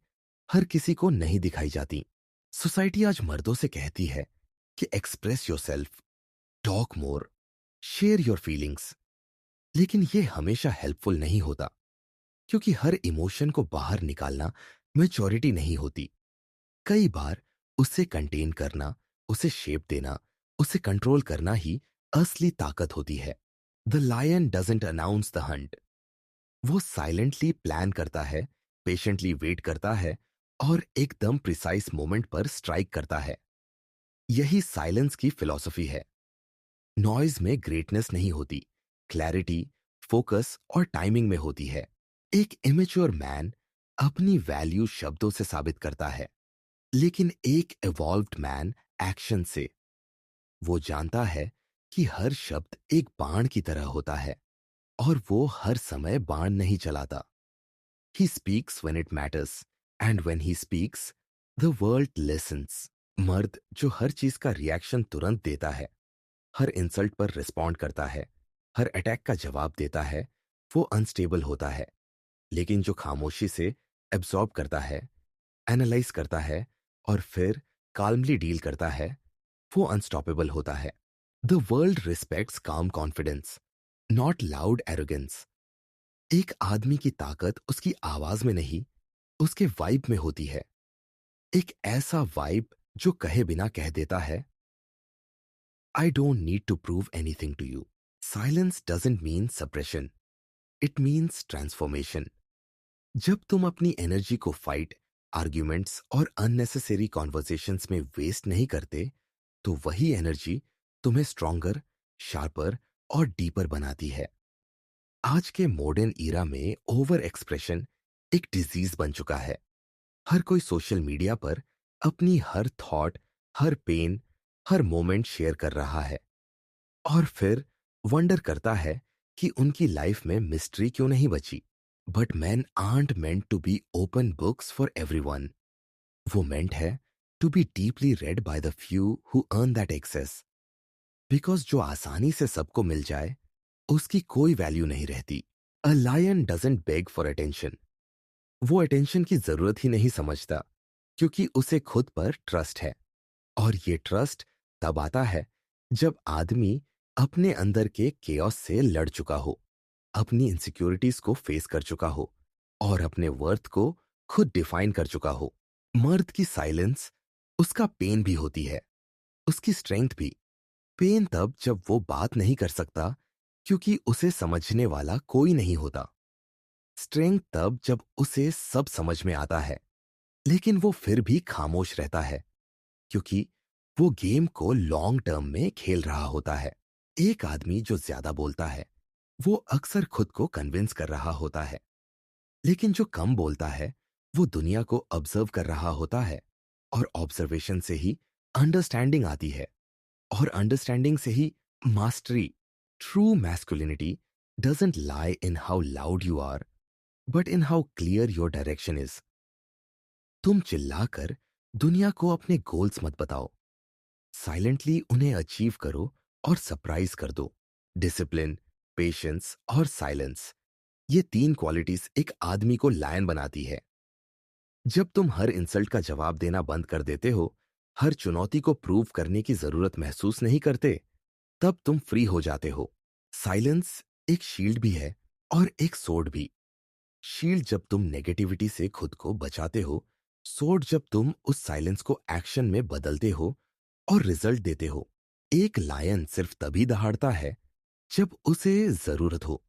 हर किसी को नहीं दिखाई जाती। सोसाइटी आज मर्दों से कहती है कि express yourself, talk more, share your feelings. लेकिन ये हमेशा हेल्पफुल नहीं होता, क्योंकि हर इमोशन को बाहर निकालना मैच्योरिटी नहीं होती। कई बार उसे कंटेन करना, उसे शेप देना, उसे कंट्रोल करना ही असली ताकत होती है। The lion doesn't announce the hunt. वो साइलेंटली प्लान करता है, पेशेंटली वेट करता है और एकदम प्रिसाइज मोमेंट पर स्ट्राइक करता है। यही साइलेंस की फिलॉसफी है। नॉइज में ग्रेटनेस नहीं होती, क्लैरिटी, फोकस और टाइमिंग में होती है। एक इमेच्योर मैन अपनी वैल्यू शब्दों से साबित करता है, लेकिन एक इवॉल्व्ड मैन एक्शन से। वो जानता है कि हर शब्द एक बाण की तरह होता है और वो हर समय बाण नहीं चलाता। He speaks when it matters and when he speaks the world lessons. मर्द जो हर चीज का रिएक्शन तुरंत देता है, हर इंसल्ट पर रिस्पॉन्ड करता है, हर अटैक का जवाब देता है, वो अनस्टेबल होता है। लेकिन जो खामोशी से एब्जॉर्ब करता है, एनालाइज करता है और फिर काल्मली डील करता है, वो अनस्टॉपेबल होता है। द वर्ल्ड रिस्पेक्ट्स काम कॉन्फिडेंस, नॉट लाउड एरोगेंस। एक आदमी की ताकत उसकी आवाज में नहीं, उसके वाइब में होती है। एक ऐसा वाइब जो कहे बिना कह देता है, I don't need to prove anything to you. Silence doesn't mean suppression, it means transformation. जब तुम अपनी एनर्जी को फाइट, आर्ग्यूमेंट्स और अननेसेसरी कॉन्वर्सेशंस में वेस्ट नहीं करते, तो वही एनर्जी तुम्हें स्ट्रॉन्गर, शार्पर और डीपर बनाती है। आज के मॉडर्न ईरा में ओवर एक्सप्रेशन एक डिजीज बन चुका है। हर कोई सोशल मीडिया पर अपनी हर थॉट, हर पेन, हर मोमेंट शेयर कर रहा है और फिर वंडर करता है कि उनकी लाइफ में मिस्ट्री क्यों नहीं बची। But men are meant to be open books for everyone. वो मेंट है to be deeply read by the few who earn that access. Because जो आसानी से सबको मिल जाए, उसकी कोई वैल्यू नहीं रहती। A lion doesn't beg for attention. वो अटेंशन की जरूरत ही नहीं समझता, क्योंकि उसे खुद पर ट्रस्ट है। और ये ट्रस्ट तब आता है जब आदमी अपने अंदर के केओस से लड़ चुका हो, अपनी इनसिक्योरिटीज को फेस कर चुका हो और अपने वर्थ को खुद डिफाइन कर चुका हो। मर्द की साइलेंस उसका पेन भी होती है, उसकी स्ट्रेंथ भी। पेन तब जब वो बात नहीं कर सकता, क्योंकि उसे समझने वाला कोई नहीं होता। स्ट्रेंथ तब जब उसे सब समझ में आता है, लेकिन वो फिर भी खामोश रहता है, क्योंकि वो गेम को लॉन्ग टर्म में खेल रहा होता है। एक आदमी जो ज्यादा बोलता है, वो अक्सर खुद को कन्विंस कर रहा होता है। लेकिन जो कम बोलता है, वो दुनिया को ऑब्जर्व कर रहा होता है। और ऑब्जर्वेशन से ही अंडरस्टैंडिंग आती है, और अंडरस्टैंडिंग से ही mastery. True masculinity doesn't lie in how loud you are, but in how clear your direction is. तुम चिल्लाकर दुनिया को अपने गोल्स मत बताओ, साइलेंटली उन्हें अचीव करो और सरप्राइज कर दो। डिसिप्लिन, पेशेंस और साइलेंस, ये तीन क्वालिटीज एक आदमी को लायन बनाती है। जब तुम हर इंसल्ट का जवाब देना बंद कर देते हो, हर चुनौती को प्रूव करने की जरूरत महसूस नहीं करते, तब तुम फ्री हो जाते हो। साइलेंस एक शील्ड भी है और एक सोर्ड भी। शील्ड जब तुम नेगेटिविटी से खुद को बचाते हो, सोर्ड जब तुम उस साइलेंस को एक्शन में बदलते हो और रिजल्ट देते हो। एक लायन सिर्फ तभी दहाड़ता है जब उसे जरूरत हो,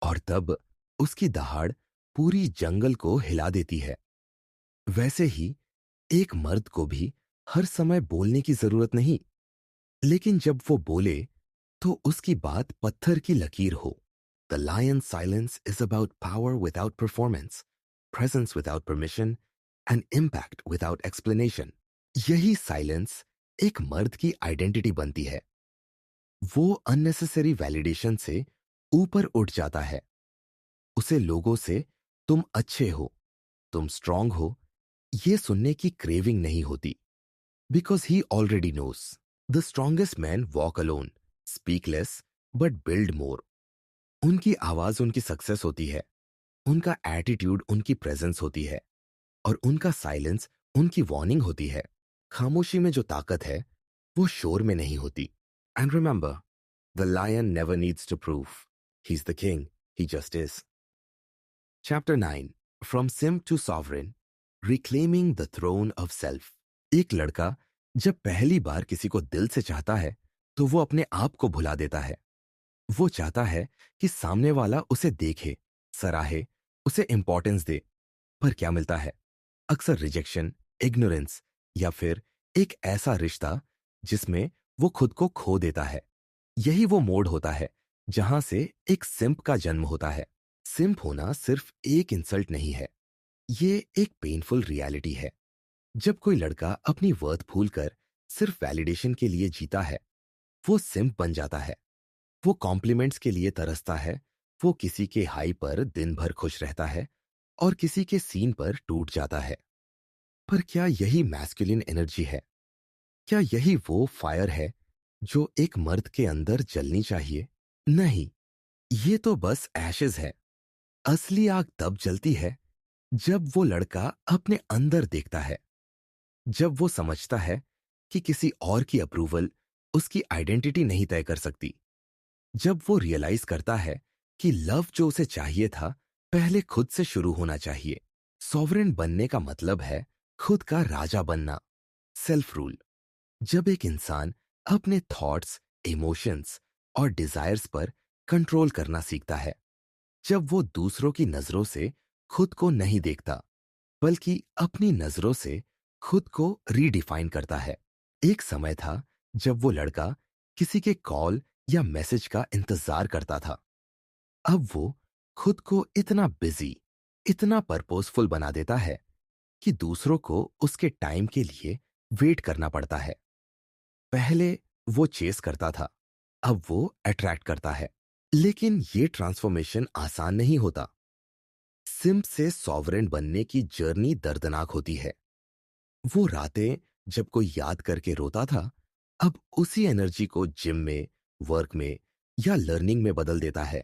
और तब उसकी दहाड़ पूरी जंगल को हिला देती है। वैसे ही एक मर्द को भी हर समय बोलने की जरूरत नहीं, लेकिन जब वो बोले तो उसकी बात पत्थर की लकीर हो। The lion silence is about power without performance, presence without permission and impact without explanation. यही साइलेंस एक मर्द की आइडेंटिटी बनती है। वो अननेसेसरी वैलिडेशन से ऊपर उठ जाता है। उसे लोगों से तुम अच्छे हो, तुम स्ट्रांग हो, ये सुनने की क्रेविंग नहीं होती, because he already knows. The strongest man walk alone, speak less but build more. उनकी आवाज उनकी सक्सेस होती है, उनका एटीट्यूड उनकी प्रेजेंस होती है और उनका साइलेंस उनकी वार्निंग होती है। खामोशी में जो ताकत है वो शोर में नहीं होती। And remember, the lion never needs to prove he is the king, he just is. Chapter 9, from simp to sovereign, reclaiming the throne of self. एक लड़का जब पहली बार किसी को दिल से चाहता है तो वो अपने आप को भुला देता है। वो चाहता है कि सामने वाला उसे देखे, सराहे, उसे इंपॉर्टेंस दे। पर क्या मिलता है? अक्सर रिजेक्शन, इग्नोरेंस या फिर एक ऐसा रिश्ता जिसमें वो खुद को खो देता है। यही वो मोड़ होता है जहां से एक सिंप का जन्म होता है। सिंप होना सिर्फ एक इंसल्ट नहीं है, ये एक पेनफुल रियलिटी है। जब कोई लड़का अपनी वर्थ भूलकर सिर्फ वैलिडेशन के लिए जीता है, वो सिंप बन जाता है। वो कॉम्प्लीमेंट्स के लिए तरसता है, वो किसी के हाई पर दिन भर खुश रहता है और किसी के सीन पर टूट जाता है। पर क्या यही मैस्कुलिन एनर्जी है? क्या यही वो फायर है जो एक मर्द के अंदर जलनी चाहिए? नहीं, ये तो बस एशेज है। असली आग तब जलती है जब वो लड़का अपने अंदर देखता है, जब वो समझता है कि किसी और की अप्रूवल उसकी आइडेंटिटी नहीं तय कर सकती, जब वो रियलाइज करता है कि लव जो उसे चाहिए था पहले खुद से शुरू होना चाहिए। सॉवरेन बनने का मतलब है खुद का राजा बनना, सेल्फ रूल। जब एक इंसान अपने थॉट्स, इमोशंस और डिजायर्स पर कंट्रोल करना सीखता है, जब वो दूसरों की नजरों से खुद को नहीं देखता बल्कि अपनी नजरों से खुद को रीडिफाइन करता है। एक समय था जब वो लड़का किसी के कॉल या मैसेज का इंतजार करता था। अब वो खुद को इतना बिजी, इतना पर्पसफुल बना देता है कि दूसरों को उसके टाइम के लिए वेट करना पड़ता है। पहले वो चेस करता था, अब वो अट्रैक्ट करता है। लेकिन ये ट्रांसफॉर्मेशन आसान नहीं होता। सिम्प से सॉवरेन बनने की जर्नी दर्दनाक होती है। वो रातें जब कोई याद करके रोता था, अब उसी एनर्जी को जिम में, वर्क में या लर्निंग में बदल देता है।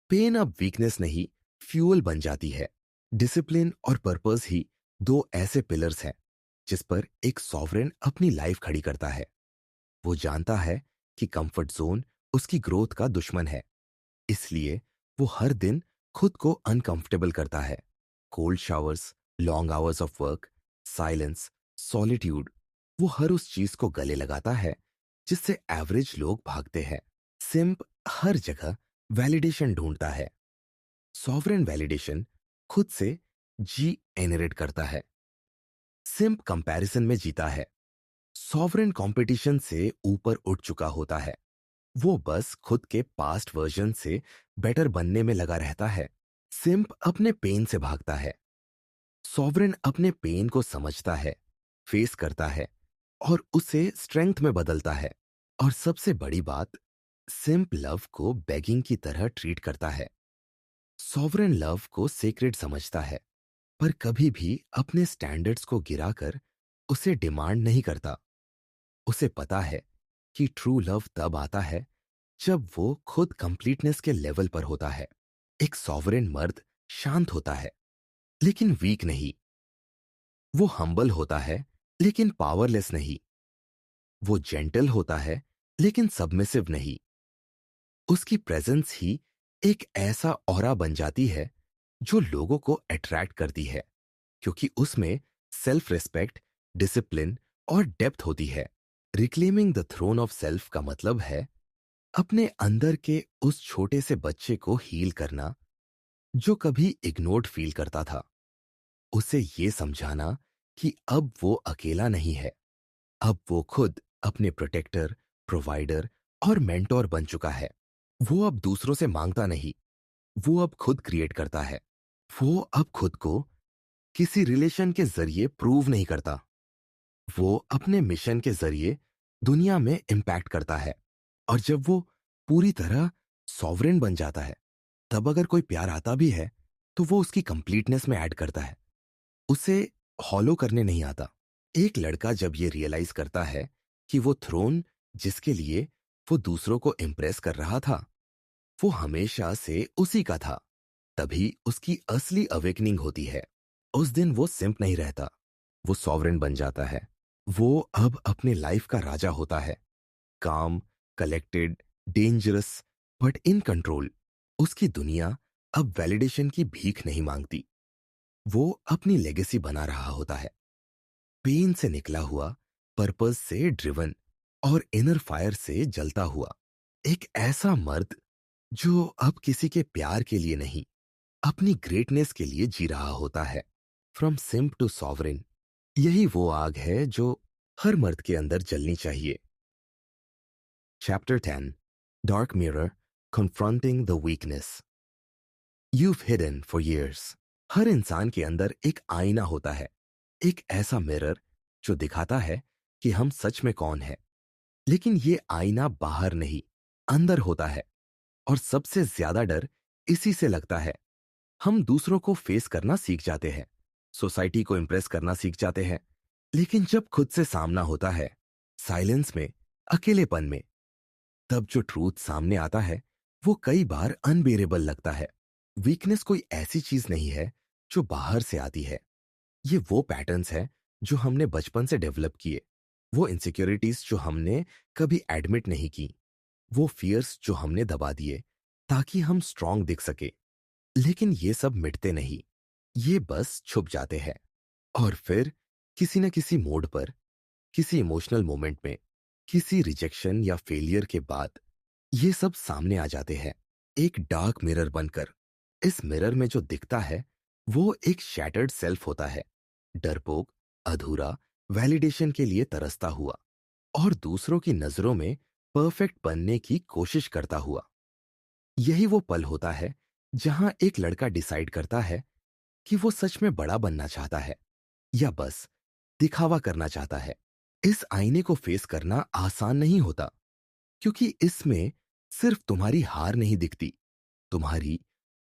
पेन अब वीकनेस नहीं, फ्यूल बन जाती है। डिसिप्लिन और पर्पस ही दो ऐसे पिलर्स हैं जिस पर एक सॉवरेन अपनी लाइफ खड़ी करता है। वो जानता है कि कंफर्ट जोन उसकी ग्रोथ का दुश्मन है, इसलिए वो हर दिन खुद को अनकंफर्टेबल करता है। Cold showers, long hours of work, silence, solitude, वो हर उस चीज को गले लगाता है जिससे एवरेज लोग भागते हैं। सिंप हर जगह वैलिडेशन ढूंढता है। सॉवरेन वैलिडेशन खुद से जी एनरेट करता है। सिंप कंपैरिजन में जीता है, सॉवरेन कंपटीशन से ऊपर उठ चुका होता है। वो बस खुद के पास्ट वर्जन से बेटर बनने में लगा रहता है। सिंप अपने पेन से भागता है, सॉवरेन अपने पेन को समझता है, फेस करता है और उसे स्ट्रेंथ में बदलता है। और सबसे बड़ी बात, सिंप लव को बेगिंग की तरह ट्रीट करता है। सॉवरेन लव को सेक्रेड समझता है, पर कभी भी अपने स्टैंडर्ड्स को गिराकर उसे डिमांड नहीं करता। उसे पता है कि ट्रू लव तब आता है जब वो खुद कंप्लीटनेस के लेवल पर होता है। एक सॉवरेन मर्द शांत होता है लेकिन वीक नहीं। वो हम्बल होता है लेकिन पावरलेस नहीं। वो जेंटल होता है लेकिन सबमिसिव नहीं। उसकी प्रेजेंस ही एक ऐसा ऑरा बन जाती है जो लोगों को अट्रैक्ट करती है, क्योंकि उसमें सेल्फ रिस्पेक्ट, डिसिप्लिन और डेप्थ होती है। Reclaiming the throne of self का मतलब है अपने अंदर के उस छोटे से बच्चे को हील करना जो कभी इग्नोर्ड फील करता था। उसे ये समझाना कि अब वो अकेला नहीं है। अब वो खुद अपने प्रोटेक्टर, प्रोवाइडर और मेंटोर बन चुका है। वो अब दूसरों से मांगता नहीं, वो अब खुद क्रिएट करता है। वो अब खुद को किसी रिलेशन के जरिए प्रूव नहीं करता, वो अपने मिशन के जरिए दुनिया में इम्पैक्ट करता है। और जब वो पूरी तरह सॉवरेन बन जाता है, तब अगर कोई प्यार आता भी है तो वो उसकी कंप्लीटनेस में ऐड करता है, उसे हॉलो करने नहीं आता। एक लड़का जब ये रियलाइज करता है कि वो थ्रोन जिसके लिए वो दूसरों को इम्प्रेस कर रहा था, वो हमेशा से उसी का था, तभी उसकी असली अवेकनिंग होती है। उस दिन वो सिंप नहीं रहता, वो सॉवरेन बन जाता है। वो अब अपने लाइफ का राजा होता है, काम, collected, dangerous, but in control. उसकी दुनिया अब वैलिडेशन की भीख नहीं मांगती, वो अपनी लेगेसी बना रहा होता है, पेन से निकला हुआ, पर्पस से ड्रिवन और इनर फायर से जलता हुआ। एक ऐसा मर्द जो अब किसी के प्यार के लिए नहीं, अपनी ग्रेटनेस के लिए जी रहा होता है। फ्रॉम सिंप टू सॉवरेन, यही वो आग है जो हर मर्द के अंदर जलनी चाहिए। Chapter 10, dark mirror, confronting the weakness. You've hidden for years। हर इंसान के अंदर एक आईना होता है, एक ऐसा मिरर जो दिखाता है कि हम सच में कौन है। लेकिन ये आईना बाहर नहीं, अंदर होता है। और सबसे ज्यादा डर इसी से लगता है। हम दूसरों को फेस करना सीख जाते हैं, सोसाइटी को इम्प्रेस करना सीख जाते हैं, लेकिन जब खुद से सामना होता है, साइलेंस में, अकेलेपन में, तब जो ट्रूथ सामने आता है वो कई बार अनबेरेबल लगता है। वीकनेस कोई ऐसी चीज नहीं है जो बाहर से आती है। ये वो पैटर्न्स हैं जो हमने बचपन से डेवलप किए, वो इनसिक्योरिटीज जो हमने कभी एडमिट नहीं की, वो फियर्स जो हमने दबा दिए ताकि हम स्ट्रांग दिख सके। लेकिन ये सब मिटते नहीं, ये बस छुप जाते हैं। और फिर किसी न किसी मोड पर, किसी इमोशनल मोमेंट में, किसी रिजेक्शन या फेलियर के बाद ये सब सामने आ जाते हैं, एक डार्क मिरर बनकर। इस मिरर में जो दिखता है वो एक शैटर्ड सेल्फ होता है, डरपोक, अधूरा, वैलिडेशन के लिए तरसता हुआ और दूसरों की नजरों में परफेक्ट बनने की कोशिश करता हुआ। यही वो पल होता है जहां एक लड़का डिसाइड करता है कि वो सच में बड़ा बनना चाहता है या बस दिखावा करना चाहता है। इस आईने को फेस करना आसान नहीं होता, क्योंकि इसमें सिर्फ तुम्हारी हार नहीं दिखती, तुम्हारी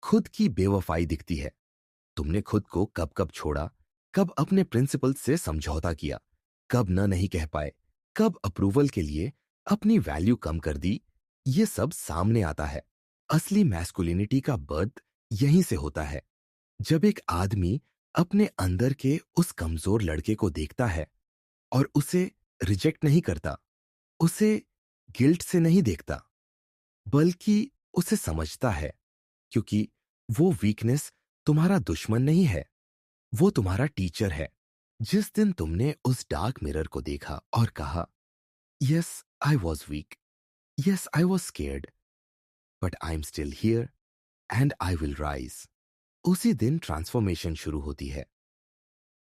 खुद की बेवफाई दिखती है। तुमने खुद को कब कब छोड़ा, कब अपने प्रिंसिपल से समझौता किया, कब न नहीं कह पाए, कब अप्रूवल के लिए अपनी वैल्यू कम कर दी। ये सब सामने आता है। असली मैस्कुलिनिटी का बर्थ यहीं से होता है, जब एक आदमी अपने अंदर के उस कमजोर लड़के को देखता है और उसे रिजेक्ट नहीं करता, उसे गिल्ट से नहीं देखता, बल्कि उसे समझता है। क्योंकि वो वीकनेस तुम्हारा दुश्मन नहीं है, वो तुम्हारा टीचर है। जिस दिन तुमने उस डार्क मिरर को देखा और कहा, yes I was weak, yes I was scared, but I am still here and I will rise, उसी दिन ट्रांसफॉर्मेशन शुरू होती है।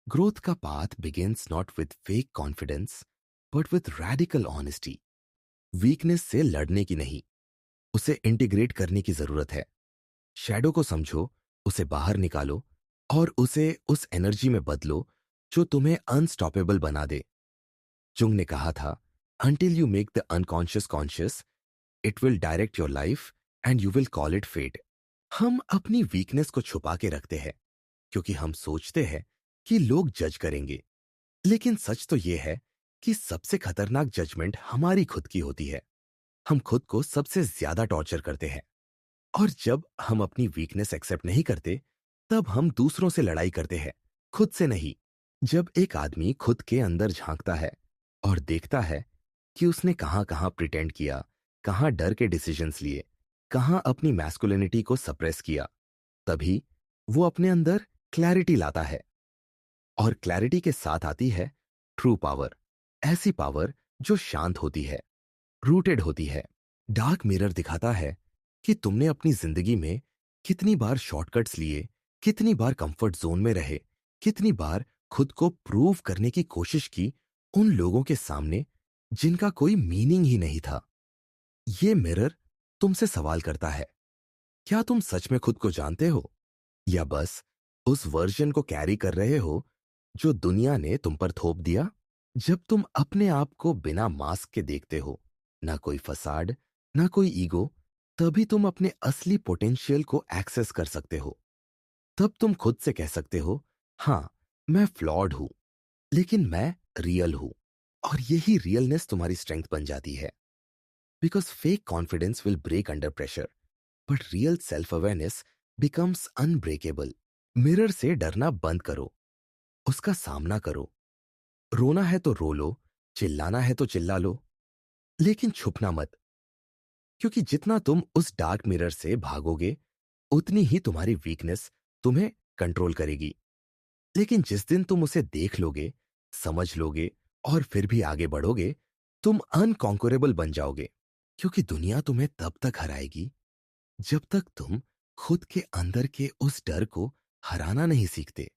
ग्रोथ का path begins not with fake confidence, but with radical honesty. Weakness से लड़ने की नहीं, उसे इंटीग्रेट करने की जरूरत है। शैडो को समझो, उसे बाहर निकालो और उसे उस एनर्जी में बदलो जो तुम्हें अनस्टॉपेबल बना दे। जुंग ने कहा था, until you make the unconscious conscious, it will direct your life and you will call it fate. हम अपनी वीकनेस को छुपा के रखते हैं क्योंकि हम सोचते हैं कि लोग जज करेंगे। लेकिन सच तो यह है कि सबसे खतरनाक जजमेंट हमारी खुद की होती है। हम खुद को सबसे ज्यादा टॉर्चर करते हैं। और जब हम अपनी वीकनेस एक्सेप्ट नहीं करते, तब हम दूसरों से लड़ाई करते हैं, खुद से नहीं। जब एक आदमी खुद के अंदर झांकता है और देखता है कि उसने कहां कहां प्रिटेंड किया, कहां डर के डिसीजंस लिए, कहां अपनी मैस्कुलिनिटी को सप्रेस किया, तभी वो अपने अंदर क्लैरिटी लाता है। और क्लैरिटी के साथ आती है ट्रू पावर, ऐसी पावर जो शांत होती है, रूटेड होती है। डार्क मिरर दिखाता है कि तुमने अपनी जिंदगी में कितनी बार शॉर्टकट्स लिए, कितनी बार कंफर्ट जोन में रहे, कितनी बार खुद को प्रूव करने की कोशिश की उन लोगों के सामने जिनका कोई मीनिंग ही नहीं था। ये मिरर तुमसे सवाल करता है, क्या तुम सच में खुद को जानते हो या बस उस वर्जन को कैरी कर रहे हो जो दुनिया ने तुम पर थोप दिया? जब तुम अपने आप को बिना मास्क के देखते हो, ना कोई फसाड, ना कोई ईगो, तभी तुम अपने असली पोटेंशियल को एक्सेस कर सकते हो। तब तुम खुद से कह सकते हो, हां, मैं फ्लॉड हूं, लेकिन मैं रियल हूं। और यही रियलनेस तुम्हारी स्ट्रेंथ बन जाती है। Because fake confidence will break under pressure, but real self awareness becomes unbreakable. Mirror से डरना बंद करो, उसका सामना करो। रोना है तो रो लो, चिल्लाना है तो चिल्ला लो, लेकिन छुपना मत, क्योंकि जितना तुम उस डार्क मिरर से भागोगे, उतनी ही तुम्हारी वीकनेस तुम्हें कंट्रोल करेगी। लेकिन जिस दिन तुम उसे देख लोगे, समझ लोगे और फिर भी आगे बढ़ोगे, तुम अनकॉन्करेबल बन जाओगे। क्योंकि दुनिया तुम्हें तब तक हराएगी जब तक तुम खुद के अंदर के उस डर को हराना नहीं सीखते।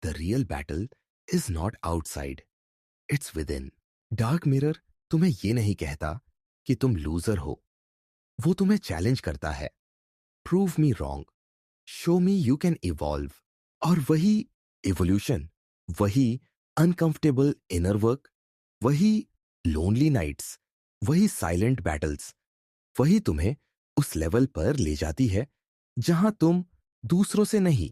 The real battle is not outside, it's with in. Dark mirror तुम्हें ये नहीं कहता कि तुम लूजर हो, वो तुम्हें चैलेंज करता है। Prove me wrong, show me you can evolve. और वही इवोल्यूशन, वही अनकंफर्टेबल इनर वर्क, वही लोनली नाइट्स, वही साइलेंट बैटल्स, वही तुम्हें उस लेवल पर ले जाती है जहां तुम दूसरों से नहीं,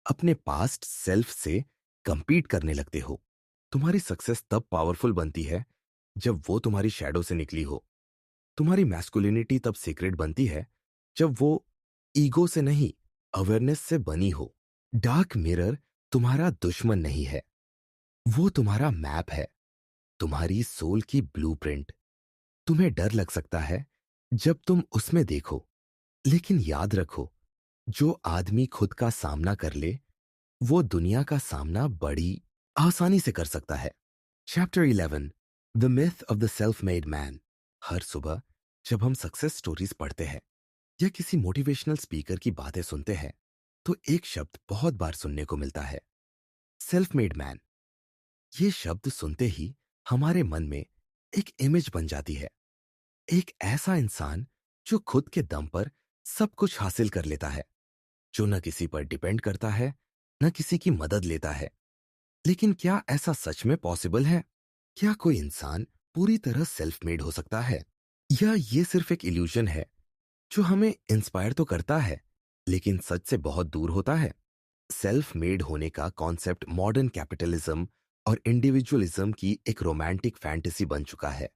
अपने पास्ट सेल्फ से कंपीट करने लगते हो। तुम्हारी सक्सेस तब पावरफुल बनती है जब वो तुम्हारी शैडो से निकली हो। तुम्हारी मैस्कुलिनिटी तब सीक्रेट बनती है जब वो ईगो से नहीं, अवेयरनेस से बनी हो। डार्क मिरर तुम्हारा दुश्मन नहीं है, वो तुम्हारा मैप है, तुम्हारी सोल की ब्लूप्रिंट। तुम्हें डर लग सकता है जब तुम उसमें देखो, लेकिन याद रखो, जो आदमी खुद का सामना कर ले, वो दुनिया का सामना बड़ी आसानी से कर सकता है। Chapter 11, the myth of the self made man. हर सुबह जब हम सक्सेस स्टोरीज पढ़ते हैं या किसी मोटिवेशनल स्पीकर की बातें सुनते हैं, तो एक शब्द बहुत बार सुनने को मिलता है, सेल्फ मेड मैन। ये शब्द सुनते ही हमारे मन में एक इमेज बन जाती है, एक ऐसा इंसान जो खुद के दम पर सब कुछ हासिल कर लेता है, जो न किसी पर डिपेंड करता है, न किसी की मदद लेता है। लेकिन क्या ऐसा सच में पॉसिबल है? क्या कोई इंसान पूरी तरह सेल्फ मेड हो सकता है, या ये सिर्फ एक इल्यूजन है जो हमें इंस्पायर तो करता है लेकिन सच से बहुत दूर होता है? सेल्फ मेड होने का कॉन्सेप्ट मॉडर्न कैपिटलिज्म और इंडिविजुअलिज्म की एक रोमांटिक फैंटेसी बन चुका है।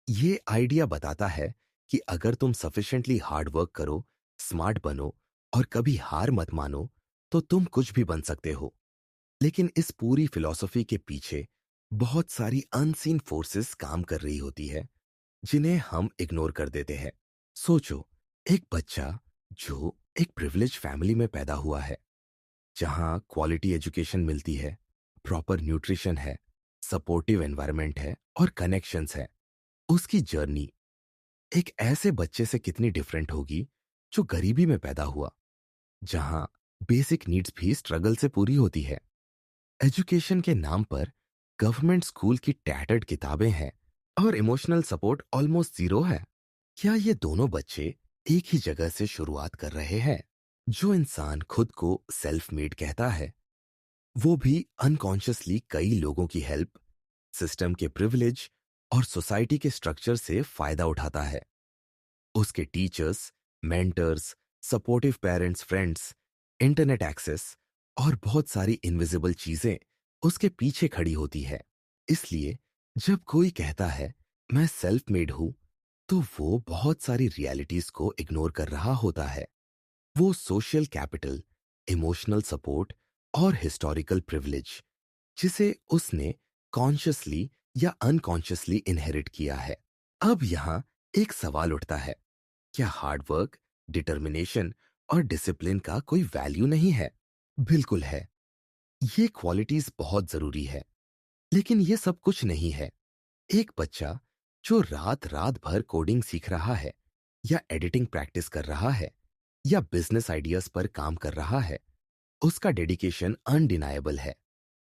ये आइडिया बताता है कि अगर तुम सफिशिएंटली हार्ड वर्क करो, स्मार्ट बनो और कभी हार मत मानो, तो तुम कुछ भी बन सकते हो। लेकिन इस पूरी फिलॉसफी के पीछे बहुत सारी अनसीन फोर्सेस काम कर रही होती है, जिन्हें हम इग्नोर कर देते हैं। सोचो, एक बच्चा जो एक प्रिविलेज फैमिली में पैदा हुआ है, जहां क्वालिटी एजुकेशन मिलती है, प्रॉपर न्यूट्रिशन है, सपोर्टिव एनवायरनमेंट है और कनेक्शंस है, उसकी जर्नी एक ऐसे बच्चे से कितनी डिफरेंट होगी जो गरीबी में पैदा हुआ, जहां बेसिक नीड्स भी स्ट्रगल से पूरी होती है। एजुकेशन के नाम पर गवर्नमेंट स्कूल की टैटर्ड किताबें हैं और इमोशनल सपोर्ट ऑलमोस्ट जीरो है। क्या ये दोनों बच्चे एक ही जगह से शुरुआत कर रहे हैं? जो इंसान खुद को सेल्फ मेड कहता है, वो भी अनकॉन्शियसली कई लोगों की हेल्प, सिस्टम के प्रिविलेज और सोसाइटी के स्ट्रक्चर से फायदा उठाता है। उसके teachers, mentors, supportive parents, friends, internet access और बहुत सारी इनविजिबल चीजें उसके पीछे खड़ी होती है। इसलिए जब कोई कहता है मैं सेल्फ मेड हूं, तो वो बहुत सारी रियलिटीज को इग्नोर कर रहा होता है। वो सोशल कैपिटल, इमोशनल सपोर्ट और हिस्टोरिकल प्रिविलेज, जिसे उसने कॉन्शियसली या अनकॉन्शियसली इनहेरिट किया है। अब यहां एक सवाल उठता है, क्या हार्ड वर्क, डिटर्मिनेशन और डिसिप्लिन का कोई वैल्यू नहीं है? बिल्कुल है। ये क्वालिटीज बहुत जरूरी है, लेकिन ये सब कुछ नहीं है। एक बच्चा जो रात रात भर कोडिंग सीख रहा है, या एडिटिंग प्रैक्टिस कर रहा है, या बिजनेस आइडियाज पर काम कर रहा है, उसका डेडिकेशन अनडिनाएबल है।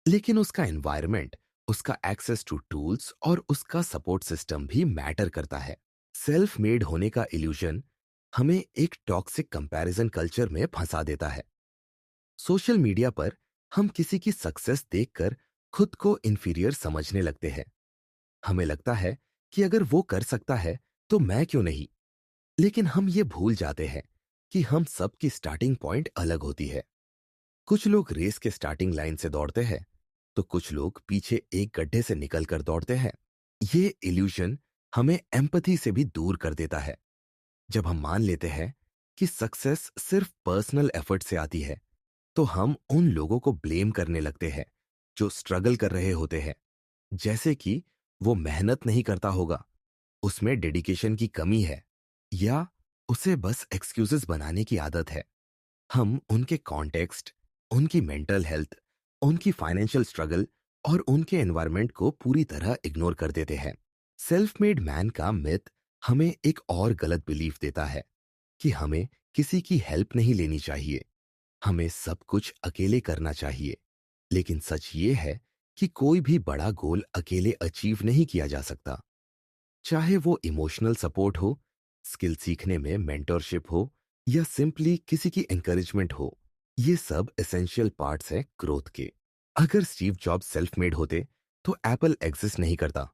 लेकिन उसका एनवायरनमेंट, उसका एक्सेस टू टूल्स और उसका सपोर्ट सिस्टम भी मैटर करता है। सेल्फ मेड होने का इल्यूजन हमें एक टॉक्सिक कंपैरिजन कल्चर में फंसा देता है। सोशल मीडिया पर हम किसी की सक्सेस देखकर खुद को इंफीरियर समझने लगते हैं। हमें लगता है कि अगर वो कर सकता है तो मैं क्यों नहीं। लेकिन हम ये भूल जाते हैं कि हम सब की स्टार्टिंग पॉइंट अलग होती है। कुछ लोग रेस के स्टार्टिंग लाइन से दौड़ते हैं, तो कुछ लोग पीछे एक गड्ढे से निकलकर दौड़ते हैं। ये इल्यूजन हमें एम्पैथी से भी दूर कर देता है। जब हम मान लेते हैं कि सक्सेस सिर्फ पर्सनल एफर्ट से आती है, तो हम उन लोगों को ब्लेम करने लगते हैं जो स्ट्रगल कर रहे होते हैं, जैसे कि वो मेहनत नहीं करता होगा, उसमें डेडिकेशन की कमी है, या उसे बस एक्सक्यूजेस बनाने की आदत है। हम उनके कॉन्टेक्स्ट, उनकी मेंटल हेल्थ, उनकी फाइनेंशियल स्ट्रगल और उनके एनवायरनमेंट को पूरी तरह इग्नोर कर देते हैं। सेल्फ मेड मैन का मिथ हमें एक और गलत बिलीफ देता है कि हमें किसी की हेल्प नहीं लेनी चाहिए, हमें सब कुछ अकेले करना चाहिए। लेकिन सच ये है कि कोई भी बड़ा गोल अकेले अचीव नहीं किया जा सकता। चाहे वो इमोशनल सपोर्ट हो, स्किल सीखने में मेंटरशिप हो, या सिंपली किसी की एनकरेजमेंट हो, ये सब एसेंशियल पार्ट्स हैं ग्रोथ के। अगर स्टीव जॉब्स सेल्फ मेड होते तो एप्पल एग्जिस्ट नहीं करता।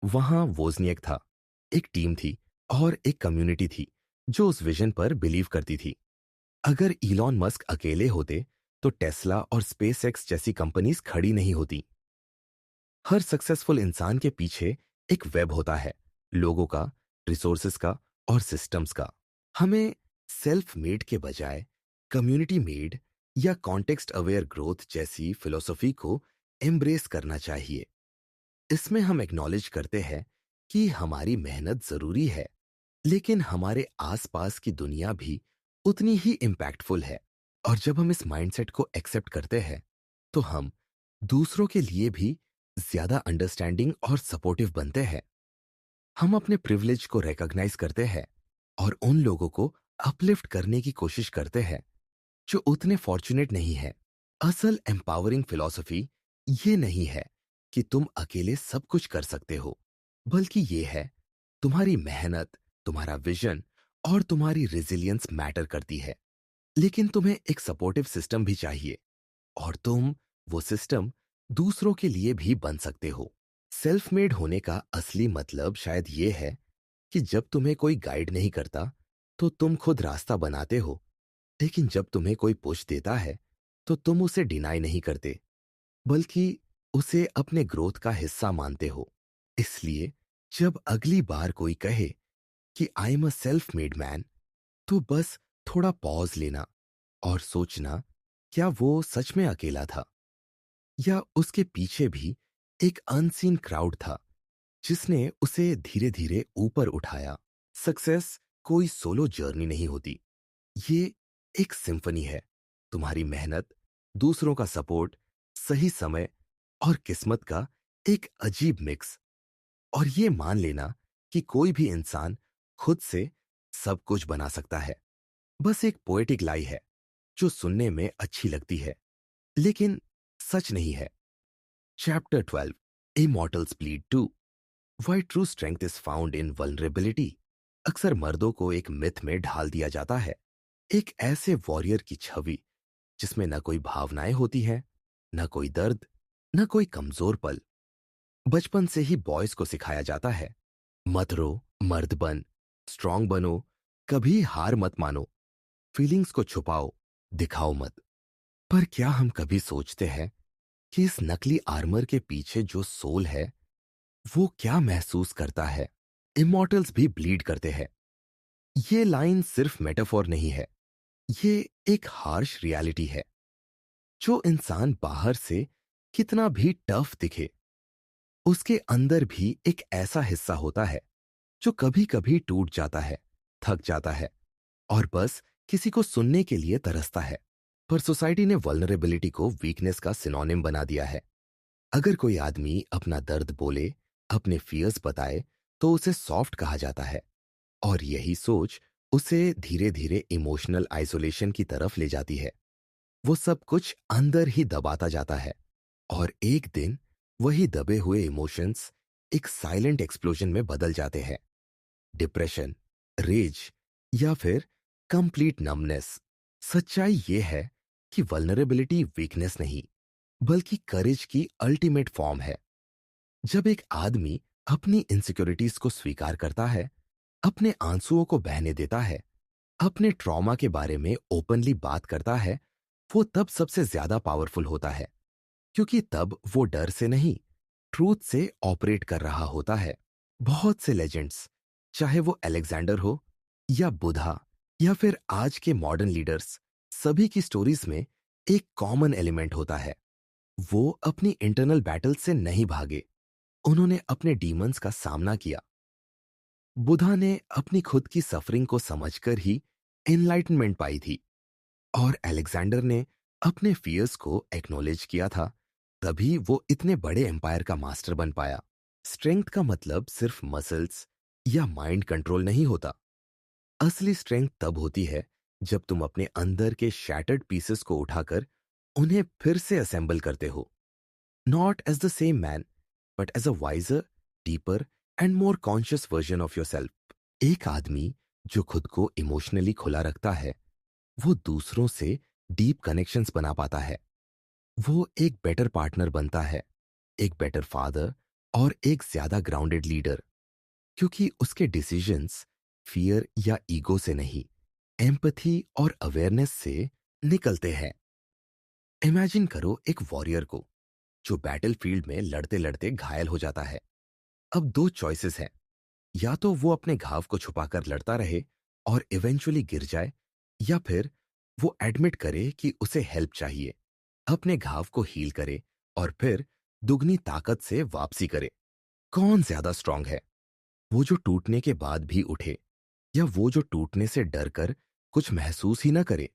वहां वोजनियक था, एक टीम थी और एक कम्युनिटी थी जो उस विजन पर बिलीव करती थी। अगर इलॉन मस्क अकेले होते तो टेस्ला और स्पेस एक्स जैसी कंपनीज खड़ी नहीं होती। हर सक्सेसफुल इंसान के पीछे एक वेब होता है, लोगों का, रिसोर्सेस का और सिस्टम्स का। हमें सेल्फ मेड के बजाय कम्युनिटी मेड या कॉन्टेक्स्ट अवेयर ग्रोथ जैसी फिलॉसफी को एम्ब्रेस करना चाहिए। इसमें हम एक्नॉलेज करते हैं कि हमारी मेहनत जरूरी है, लेकिन हमारे आसपास की दुनिया भी उतनी ही इम्पैक्टफुल है। और जब हम इस माइंडसेट को एक्सेप्ट करते हैं, तो हम दूसरों के लिए भी ज्यादा अंडरस्टैंडिंग और सपोर्टिव बनते हैं। हम अपने प्रिविलेज को रिकॉग्नाइज करते हैं और उन लोगों को अपलिफ्ट करने की कोशिश करते हैं जो उतने फॉर्चुनेट नहीं है। असल एम्पावरिंग फिलॉसफी ये नहीं है कि तुम अकेले सब कुछ कर सकते हो, बल्कि ये है तुम्हारी मेहनत, तुम्हारा विजन और तुम्हारी रेजिलियंस मैटर करती है। लेकिन तुम्हें एक सपोर्टिव सिस्टम भी चाहिए, और तुम वो सिस्टम दूसरों के लिए भी बन सकते हो। सेल्फ मेड होने का असली मतलब शायद ये है कि जब तुम्हें कोई गाइड नहीं करता तो तुम खुद रास्ता बनाते हो, लेकिन जब तुम्हें कोई पुश देता है तो तुम उसे डिनाई नहीं करते, बल्कि उसे अपने ग्रोथ का हिस्सा मानते हो। इसलिए जब अगली बार कोई कहे कि I am a self made man, तो बस थोड़ा पॉज लेना और सोचना, क्या वो सच में अकेला था, या उसके पीछे भी एक अनसीन क्राउड था जिसने उसे धीरे धीरे ऊपर उठाया। सक्सेस कोई सोलो जर्नी नहीं होती, ये एक सिंफनी है। तुम्हारी मेहनत, दूसरों का सपोर्ट, सही समय और किस्मत का एक अजीब मिक्स। और ये मान लेना कि कोई भी इंसान खुद से सब कुछ बना सकता है, बस एक पोएटिक लाई है जो सुनने में अच्छी लगती है, लेकिन सच नहीं है। Chapter 12, immortals bleed too, why true strength is found in vulnerability. अक्सर मर्दों को एक मिथ में ढाल दिया जाता है, एक ऐसे वॉरियर की छवि जिसमें न कोई भावनाएं होती हैं, न कोई दर्द, न कोई कमजोर पल। बचपन से ही बॉयज को सिखाया जाता है, मत रो, मर्द बन, स्ट्रांग बनो, कभी हार मत मानो, फीलिंग्स को छुपाओ, दिखाओ मत। पर क्या हम कभी सोचते हैं कि इस नकली आर्मर के पीछे जो सोल है, वो क्या महसूस करता है? इमॉर्टल्स भी ब्लीड करते हैं। ये लाइन सिर्फ मेटाफोर नहीं है, ये एक हार्श रियलिटी है। जो इंसान बाहर से कितना भी टफ दिखे, उसके अंदर भी एक ऐसा हिस्सा होता है जो कभी कभी टूट जाता है, थक जाता है और बस किसी को सुनने के लिए तरसता है। पर सोसाइटी ने वल्नरेबिलिटी को वीकनेस का सिनोनिम बना दिया है। अगर कोई आदमी अपना दर्द बोले, अपने फियर्स बताए, तो उसे सॉफ्ट कहा जाता है। और यही सोच उसे धीरे धीरे इमोशनल आइसोलेशन की तरफ ले जाती है। वो सब कुछ अंदर ही दबाता जाता है, और एक दिन वही दबे हुए इमोशंस एक साइलेंट एक्सप्लोजन में बदल जाते हैं। डिप्रेशन, रेज या फिर कंप्लीट नमनेस। सच्चाई ये है कि वल्नरेबिलिटी वीकनेस नहीं, बल्कि करेज की अल्टीमेट फॉर्म है। जब एक आदमी अपनी इनसिक्योरिटीज को स्वीकार करता है, अपने आंसुओं को बहने देता है, अपने ट्रॉमा के बारे में ओपनली बात करता है, वो तब सबसे ज्यादा पावरफुल होता है, क्योंकि तब वो डर से नहीं, ट्रूथ से ऑपरेट कर रहा होता है। बहुत से लेजेंड्स, चाहे वो अलेक्जेंडर हो या बुधा या फिर आज के मॉडर्न लीडर्स, सभी की स्टोरीज में एक कॉमन एलिमेंट होता है। वो अपनी इंटरनल बैटल से नहीं भागे, उन्होंने अपने डीमंस का सामना किया। बुधा ने अपनी खुद की सफरिंग को समझकर ही एनलाइटनमेंट पाई थी, और अलेक्जेंडर ने अपने फियर्स को एक्नॉलेज किया था, तभी वो इतने बड़े एम्पायर का मास्टर बन पाया। स्ट्रेंथ का मतलब सिर्फ मसल्स या माइंड कंट्रोल नहीं होता। असली स्ट्रेंथ तब होती है जब तुम अपने अंदर के शैटर्ड पीसेस को उठाकर उन्हें फिर से असेंबल करते हो, not as the same man, but as a wiser, deeper and more conscious version of yourself. एक आदमी जो खुद को इमोशनली खुला रखता है, वो दूसरों से डीप कनेक्शंस बना पाता है। वो एक बेटर पार्टनर बनता है, एक बेटर फादर और एक ज्यादा ग्राउंडेड लीडर, क्योंकि उसके डिसीजंस फियर या ईगो से नहीं, एम्पथी और अवेयरनेस से निकलते हैं। इमेजिन करो एक वॉरियर को जो बैटलफील्ड में लड़ते लड़ते घायल हो जाता है। अब दो चॉइसेस हैं, या तो वो अपने घाव को छुपाकर लड़ता रहे और इवेंचुअली गिर जाए, या फिर वो एडमिट करे कि उसे हेल्प चाहिए, अपने घाव को हील करे और फिर दुगनी ताकत से वापसी करे। कौन ज्यादा स्ट्रांग है, वो जो टूटने के बाद भी उठे, या वो जो टूटने से डर कर कुछ महसूस ही ना करे?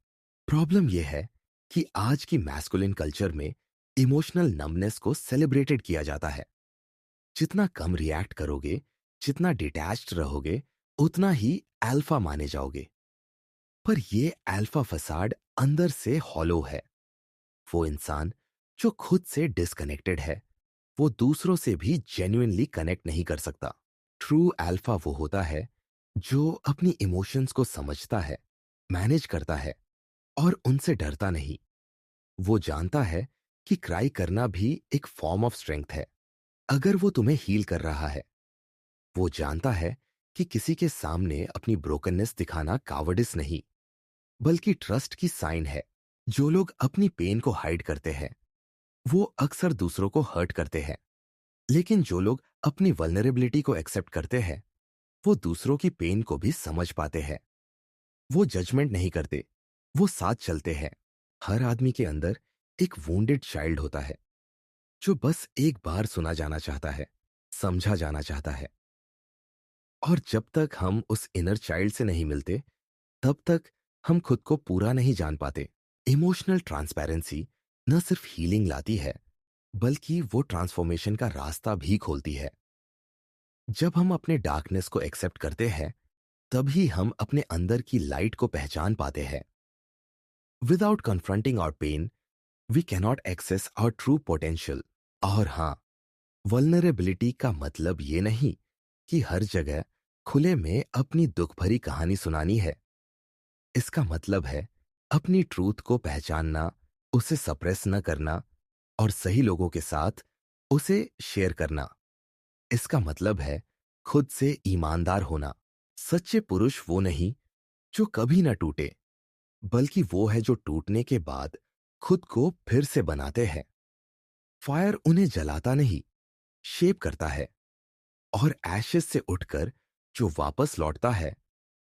प्रॉब्लम यह है कि आज की मैस्कुलिन कल्चर में इमोशनल नमनेस को सेलिब्रेटेड किया जाता है। जितना कम रिएक्ट करोगे, जितना डिटैच्ड रहोगे, उतना ही अल्फा माने जाओगे। पर ये अल्फा फसाड अंदर से हॉलो है। वो इंसान जो खुद से डिस्कनेक्टेड है, वो दूसरों से भी जेन्युइनली कनेक्ट नहीं कर सकता। ट्रू अल्फा वो होता है जो अपनी इमोशंस को समझता है, मैनेज करता है और उनसे डरता नहीं। वो जानता है कि क्राई करना भी एक फॉर्म ऑफ स्ट्रेंथ है, अगर वो तुम्हें हील कर रहा है। वो जानता है कि किसी के सामने अपनी ब्रोकननेस दिखाना कावर्डिस नहीं, बल्कि ट्रस्ट की साइन है। जो लोग अपनी पेन को हाइड करते हैं, वो अक्सर दूसरों को हर्ट करते हैं। लेकिन जो लोग अपनी वल्नरेबिलिटी को एक्सेप्ट करते हैं, वो दूसरों की पेन को भी समझ पाते हैं। वो जजमेंट नहीं करते, वो साथ चलते हैं। हर आदमी के अंदर एक वुंडेड चाइल्ड होता है जो बस एक बार सुना जाना चाहता है, समझा जाना चाहता है। और जब तक हम उस इनर चाइल्ड से नहीं मिलते, तब तक हम खुद को पूरा नहीं जान पाते। इमोशनल ट्रांसपेरेंसी न सिर्फ हीलिंग लाती है, बल्कि वो ट्रांसफॉर्मेशन का रास्ता भी खोलती है। जब हम अपने डार्कनेस को एक्सेप्ट करते हैं, तभी हम अपने अंदर की लाइट को पहचान पाते हैं। Without confronting our pain, we cannot access our true potential. और हाँ, वल्नरेबिलिटी का मतलब ये नहीं कि हर जगह खुले में अपनी दुख भरी कहानी सुनानी है। इसका मतलब है अपनी ट्रूथ को पहचानना, उसे सप्रेस न करना और सही लोगों के साथ उसे शेयर करना। इसका मतलब है खुद से ईमानदार होना। सच्चे पुरुष वो नहीं जो कभी ना टूटे, बल्कि वो है जो टूटने के बाद खुद को फिर से बनाते हैं। फायर उन्हें जलाता नहीं, शेप करता है। और एशेस से उठकर जो वापस लौटता है,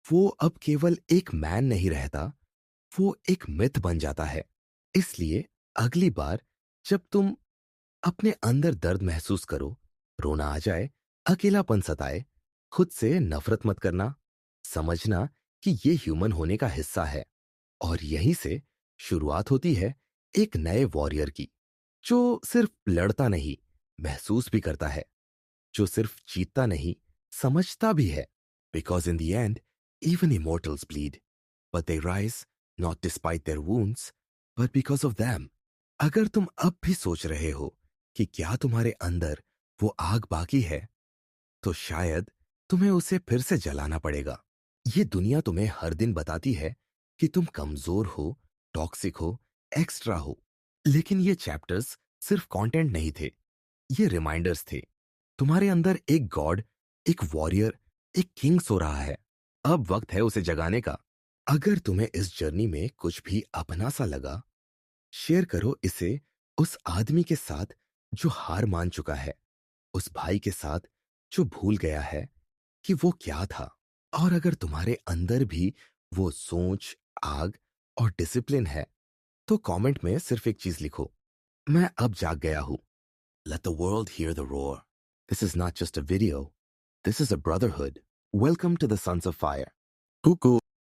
वो अब केवल एक मैन नहीं रहता, वो एक मिथ बन जाता है। इसलिए अगली बार जब तुम अपने अंदर दर्द महसूस करो, रोना आ जाए, अकेलापन सताए, खुद से नफरत मत करना। समझना कि ये ह्यूमन होने का हिस्सा है, और यहीं से शुरुआत होती है एक नए वॉरियर की, जो सिर्फ लड़ता नहीं, महसूस भी करता है, जो सिर्फ जीतता नहीं, समझता भी है। Because in the end, even immortals bleed, but they rise not despite there wounds, but because of them. अगर तुम अब भी सोच रहे हो कि क्या तुम्हारे अंदर वो आग बाकी है, तो शायद तुम्हें उसे फिर से जलाना पड़ेगा। ये दुनिया तुम्हें हर दिन बताती है कि तुम कमजोर हो, टॉक्सिक हो, एक्स्ट्रा हो। लेकिन ये चैप्टर्स सिर्फ कंटेंट नहीं थे, ये रिमाइंडर्स थे। तुम्हारे अंदर एक गॉड, एक वॉरियर, एक किंग सो रहा है। अब वक्त है उसे जगाने का। अगर तुम्हें इस जर्नी में कुछ भी अपना सा लगा, शेयर करो इसे उस आदमी के साथ जो हार मान चुका है, उस भाई के साथ जो भूल गया है कि वो क्या था। और अगर तुम्हारे अंदर भी वो सोच, आग और डिसिप्लिन है, तो कमेंट में सिर्फ एक चीज लिखो, मैं अब जाग गया हूं। Let the world hear the roar. This is not just a video. This is a brotherhood. Welcome to the Sons of Fire. Cuckoo.